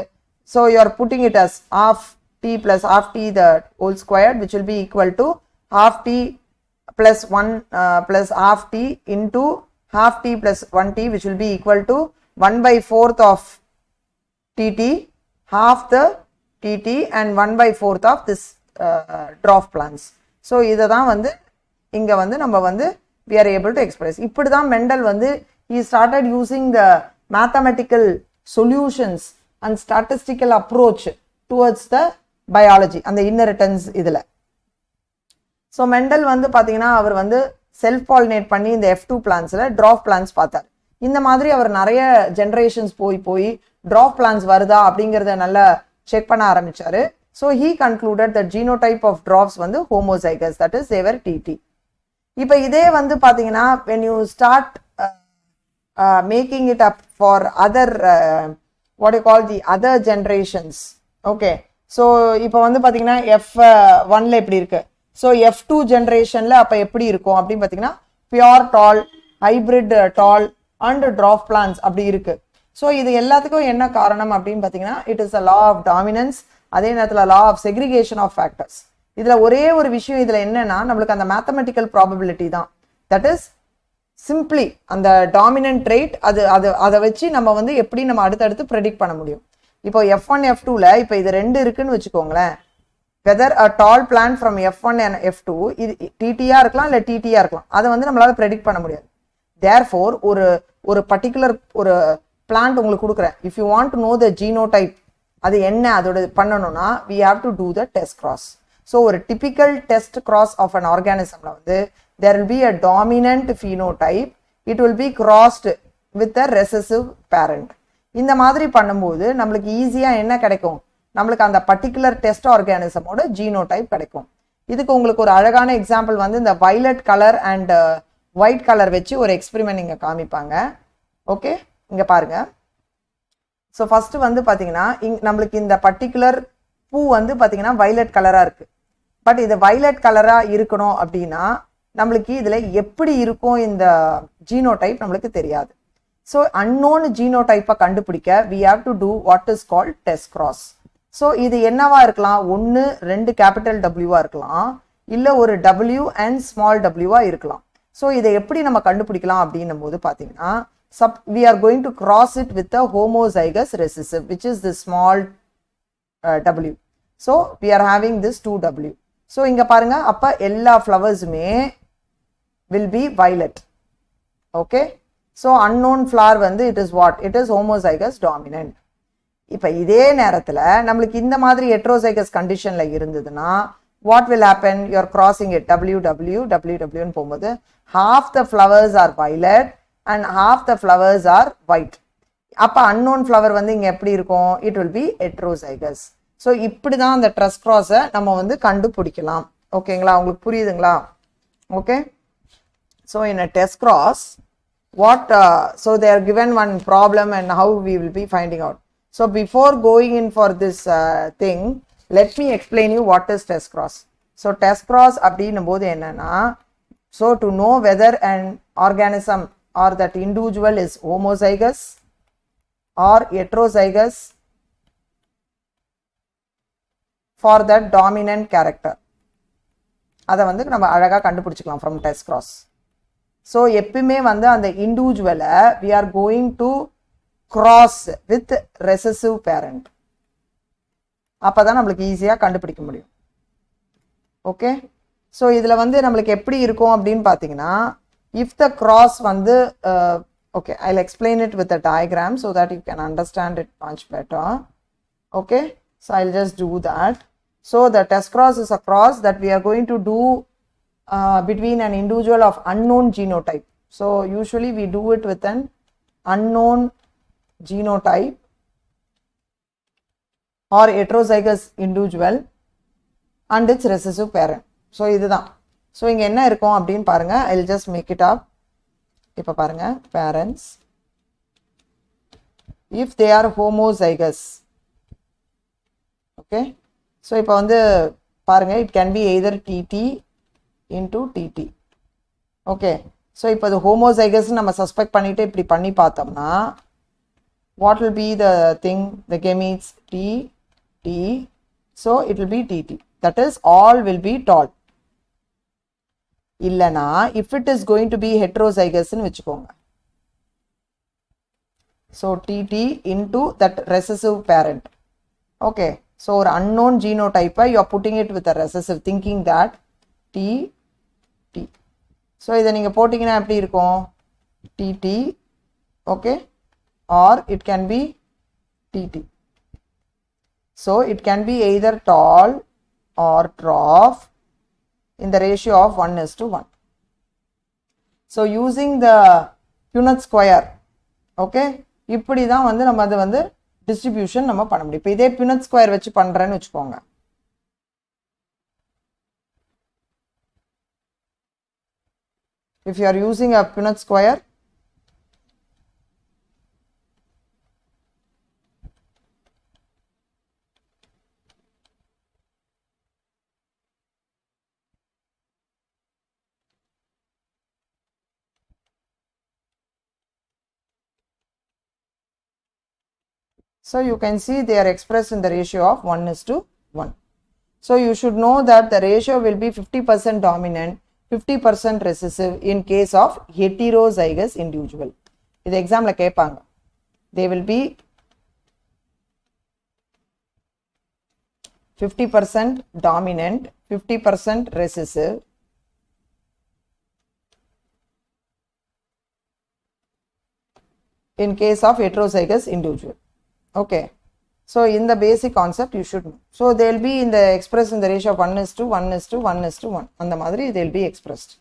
so you are putting it as half t plus half t the whole squared, which will be equal to half t plus 1 plus half t into half t plus 1t, which will be equal to 1/4 of tt, half the tt and 1/4 of this dwarf plants. So இதுதான் வந்து இங்க வந்து நம்ம வந்து we are able to express. இப்படிதான் mental வந்து he started using the mathematical solutions and statistical approach towards the biology and the inheritance இதுல. So mental வந்து பாத்தீங்கன்னா அவர் வந்து செல்ஃப் பாலினேட் பண்ணி இந்த F2 பிளான்ஸ்ல ட்ராப் பிளான்ஸ் பார்த்தார். இந்த மாதிரி அவர் நிறைய ஜெனரேஷன்ஸ் போய் ட்ராப் பிளான்ஸ் வருதா அப்படிங்கறத நல்லா செக் பண்ண ஆரம்பிச்சாரு. So he concluded that genotype of dwarfs வந்து homozygous, that is they were TT. இப்போ இதே வந்து பாத்தீங்கன்னா when you start making it up for other what you call the other generations. Okay, so இப்போ வந்து பாத்தீங்கன்னா F1ல எப்படி இருக்கு, so F2 generationல அப்ப எப்படி இருக்கும் அப்படின்னு பாத்தீங்கன்னா pure tall, hybrid tall and dwarf plants அப்படி இருக்கு. So இது எல்லாத்துக்கும் என்ன காரணம் அப்படின்னு பாத்தீங்கன்னா it is a law of dominance, அதே நேரத்துல law of segregation of factors. இதுல ஒரே ஒரு விஷயம் இதுல என்னன்னா நம்மளுக்கு அந்த mathematical probability தான், that is simply அந்த dominant trait அதை வச்சு நம்ம வந்து எப்படி நம்ம அடுத்தடுத்து predict பண்ண முடியும். இப்போ F1 F2ல இப்போ இது ரெண்டு இருக்குன்னு வச்சுக்கோங்களேன், whether a tall plant from F1 and F2 இது TT-ஆ இருக்கலாம் இல்ல TT-ஆ இருக்கலாம், அதை வந்து நம்மளால predict பண்ண முடியாது. Therefore ஒரு particular ஒரு plant உங்களுக்கு கொடுக்குறேன், if you want to know the genotype அது என்ன அதோட பண்ணணும்னா we have to do the test cross. So ஒரு typical test cross of an organismல வந்து there will be a dominant phenotype, it will be crossed with a recessive parent. இந்த மாதிரி பண்ணும்போது நம்மளுக்கு ஈஸியா என்ன கிடைக்கும், நம்மளுக்கு அந்த பர்டிகுலர் டெஸ்ட் ஆர்கானிசமோட ஜீனோடைப் கிடைக்கும். இதுக்கு உங்களுக்கு ஒரு அழகான எக்ஸாம்பிள் வந்து இந்த violet colour and white colour வச்சு ஒரு எக்ஸ்பெரிமெண்ட் இங்க காமிப்பாங்க. ஓகே, இங்க பாருங்க. ஸோ ஃபர்ஸ்ட் வந்து பாத்தீங்கன்னா நம்மளுக்கு இந்த பர்டிகுலர் பூ வந்து பாத்தீங்கன்னா வயலட் கலரா இருக்கு. பட் இது வயலட் கலரா இருக்கணும் அப்படின்னா நம்மளுக்கு இதுல எப்படி இருக்கும் இந்த ஜீனோடைப் நம்மளுக்கு தெரியாது. ஸோ அன்னோன் ஜீனோடைப்பை கண்டுபிடிக்க we have to do what is called test cross. So இது என்னவா இருக்கலாம், ஒன்று 2 கேபிட்டல் டபிள்யூவா இருக்கலாம், இல்லை ஒரு W and small w இருக்கலாம். ஸோ இதை எப்படி நம்ம கண்டுபிடிக்கலாம் அப்படின்னும் போது பார்த்தீங்கன்னா we are going to cross it with the homozygous recessive, which is the small w. So we are having this 2W. So இங்க பாருங்க, அப்ப எல்லா ஃப்ளவர்ஸுமே will be violet. Okay, so unknown flower வந்து it is what, it is homozygous dominant. இப்ப இதே நேரத்துல நம்மளுக்கு இந்த மாதிரி heterozygous conditionல இருந்ததுன்னா what will happen, you are crossing it WW ன்னு போகும்போது half the flowers are violet and half the flowers are white. அப்ப unknown flower வந்து இங்க எப்படி இருக்கும், it will be heterozygous. So இப்படி தான் அந்த ட்ரஸ் கிராஸை நம்ம வந்து கண்டுபிடிக்கலாம். ஓகேங்களா, உங்களுக்கு புரியுதுங்களா? Okay, so in a test cross what so they are given one problem and how we will be finding out. So before going in for this thing, let me explain you what is test cross. So test cross அப்படினும்போது என்னன்னா, so to know whether an organism or that individual is homozygous or heterozygous for that dominant character, அதை வந்து நம்ம அழகா கண்டுபிடிச்சுக்கலாம் from test cross. So எப்பவுமே வந்து அந்த இண்டிவிஜுவலை we are going to cross with recessive parent. அப்பதான் நம்மளுக்கு ஈஸியா கண்டுபிடிக்க முடியும். ஓகே, ஸோ இதில் வந்து நம்மளுக்கு எப்படி இருக்கும் அப்படின்னு பார்த்தீங்கன்னா, இஃப் த கிராஸ் வந்து okay, I'll explain it with a diagram so that you can understand it much better. Okay, so I'll just do that. So the test cross is a cross that we are going to do between an individual of unknown genotype. So usually we do it with an unknown genotype or heterozygous individual and its recessive parent. So இதுதான். So இங்க என்ன இருக்கும் அப்படின்னு பாருங்க. I'll just make it up. இப்ப பாருங்க, parents if they are homozygous. Okay, so இப்ப வந்து பாருங்க, it can be either TT into TT. Okay, so இப்ப இது homozygous நம்ம சஸ்பெக்ட் பண்ணிட்டு இப்படி பண்ணி பார்த்தோம்னா, what will be the thing, the gametes T, T, so it will be TT, that is all will be tall. இல்லனா if it is going to be heterozygous னு வெச்சுக்கோங்க, so TT into that recessive parent. Okay, so ஒரு unknown genotype you are putting it with a recessive thinking that T, T. So இதை நீங்க போட்டீங்கன்னா எப்படி இருக்கும், TT. Okay, or it can be TT. So it can be either tall or dwarf in the ratio of 1:1. So using the Punnett square, okay, இப்படி தான் வந்து நம்ம அது வந்து டிஸ்ட்ரிபியூஷன் நம்ம பண்ண முடியும். இப்போ இதே Punnett square வச்சு பண்றேன்னு வெச்சுக்கோங்க. If you are using a Punnett square, so you can see they are expressed in the ratio of 1:1. So you should know that the ratio will be 50% dominant, 50% recessive in case of heterozygous individual. இது எக்ஸாம்ல கேட்பாங்க. They will be 50% dominant, 50% recessive in case of heterozygous individual. Okay, so in the basic concept you should know. So they will be in the expressed in the ratio of 1:1:1:1. அந்த மாதிரி they will be expressed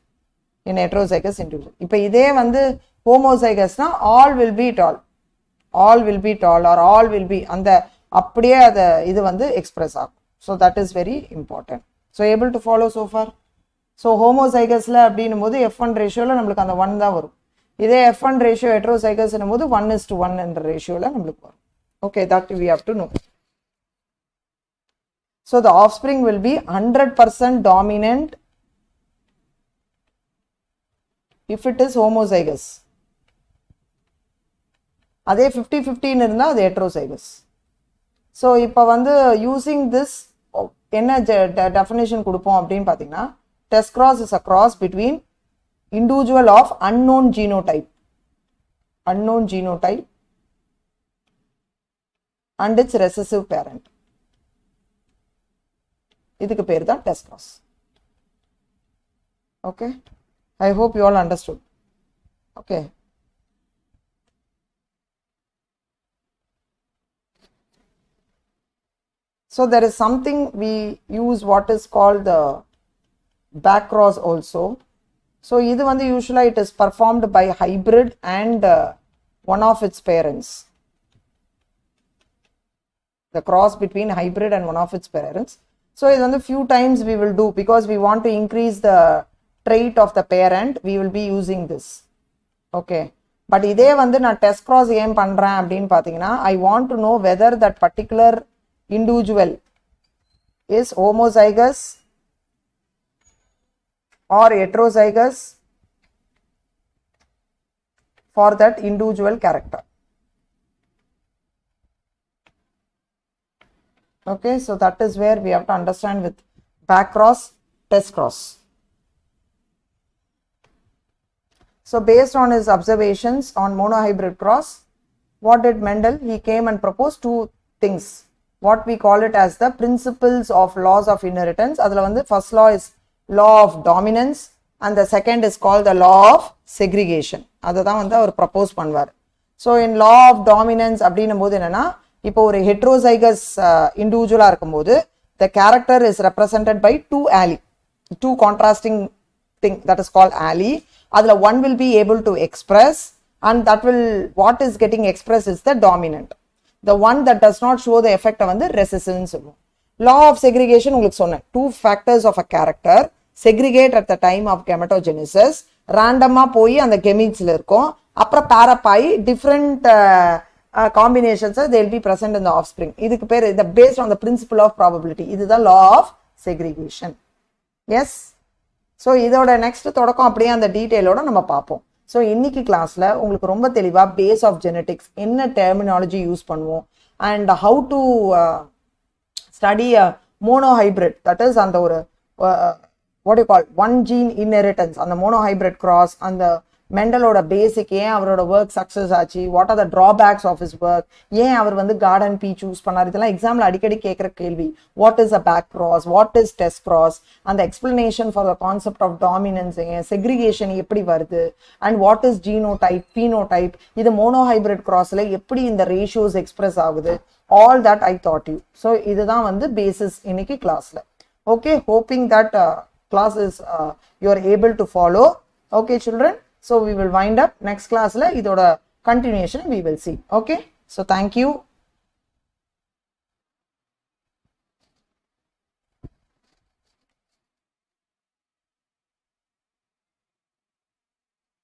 in heterozygous individual. இப்போ இதே வந்து homozygous னா all will be tall, all will be tall or all will be அந்த அப்படியே அது இது வந்து எக்ஸ்பிரஸ் ஆகும். So that is very important. So able to follow so far. So homozygous-ல அப்படினும்போது F1 ரேஷியோல நமக்கு அந்த 1 தான் வரும். இதே F1 ரேஷியோ heterozygous னும்போது 1:1 என்ற ரேஷியோல நமக்கு வரும். Okay, that we have to know. So the offspring will be 100% dominant if it is homozygous. அதே 50-50 இருந்தா அது heterozygous. So இப்போ வந்து using this என்ன definition கொடுப்போம் அப்படின்னு பார்த்தீங்கன்னா, test cross is a cross between individual of unknown genotype and its recessive parent. இதுக்கு பேர் தான் test cross. Okay, I hope you all understood. Okay, so there is something we use what is called the back cross also. So இது வந்து usually it is performed by hybrid and one of its parents. The cross between hybrid and one of its parents. So இது வந்து few times we will do because we want to increase the trait of the parent. We will be using this. Okay, but இதே வந்து நான் test cross ஏன் பண்றேன் அப்படின்னு பாத்தீங்கன்னா I want to know whether that particular individual is homozygous or heterozygous for that individual character. Okay, so that is where we have to understand with back cross, test cross. So based on his observations on monohybrid cross, what did Mendel? He came and proposed two things. What we call it as the principles of laws of inheritance. Adula vandu first law is law of dominance and the second is called the law of segregation. Adha vandu அவர் propose பண்ணுவார். So in law of dominance அப்படினும்போது என்னன்னா இப்போ ஒரு heterozygous individual இருக்கும்போது the character is represented by two contrasting thing that is called allele. Adula one will be able to express and that will what is getting expressed is the dominant. The one that does not show the effect வந்து recessive னு சொல்லுவோம். Law of segregation உங்களுக்கு சொன்னேன். Two factors of a character segregate at the time of gametogenesis. Randomly போய் அந்த gametesல இருக்கும். அப்புறம் pair up ஆகி different combinations they will be present in the offspring. இதுக்கு பேர் based on the principle of probability. இதுதான் law of segregation. Yes. So இதோட next தொடக்கம் அப்படியே அந்த டீடைலோட நம்ம பார்ப்போம். ஸோ இன்னைக்கு கிளாஸ்ல உங்களுக்கு ரொம்ப தெளிவா பேஸ் ஆஃப் ஜெனட்டிக்ஸ் என்ன டெர்மினாலஜி யூஸ் பண்ணுவோம் and how to study monohybrid that is அந்த ஒரு what you call one gene inheritance அந்த மோனோஹைபிரிட் கிராஸ் அந்த மெண்டலோட பேசிக் ஏன் அவரோட ஒர்க் சக்ஸஸ் ஆச்சு what are the drawbacks of his work ஏன் அவர் வந்து கார்டன் பி சூஸ் பண்ணார் இதெல்லாம் எக்ஸாம்பிள் அடிக்கடி கேட்குற கேள்வி what is a back cross what is test cross அந்த explanation for the concept of dominance segregation எப்படி வருது and what is genotype phenotype இது மோனோஹைபிரிட் கிராஸ்ல எப்படி இந்த ரேஷியோஸ் எக்ஸ்பிரஸ் ஆகுது all that I thought you so இதுதான் வந்து பேசிஸ் இன்னைக்கு கிளாஸ்ல okay hoping that class is you are able to follow. Okay children, so we will wind up next class la idoda continuation we will see. Okay, so thank you.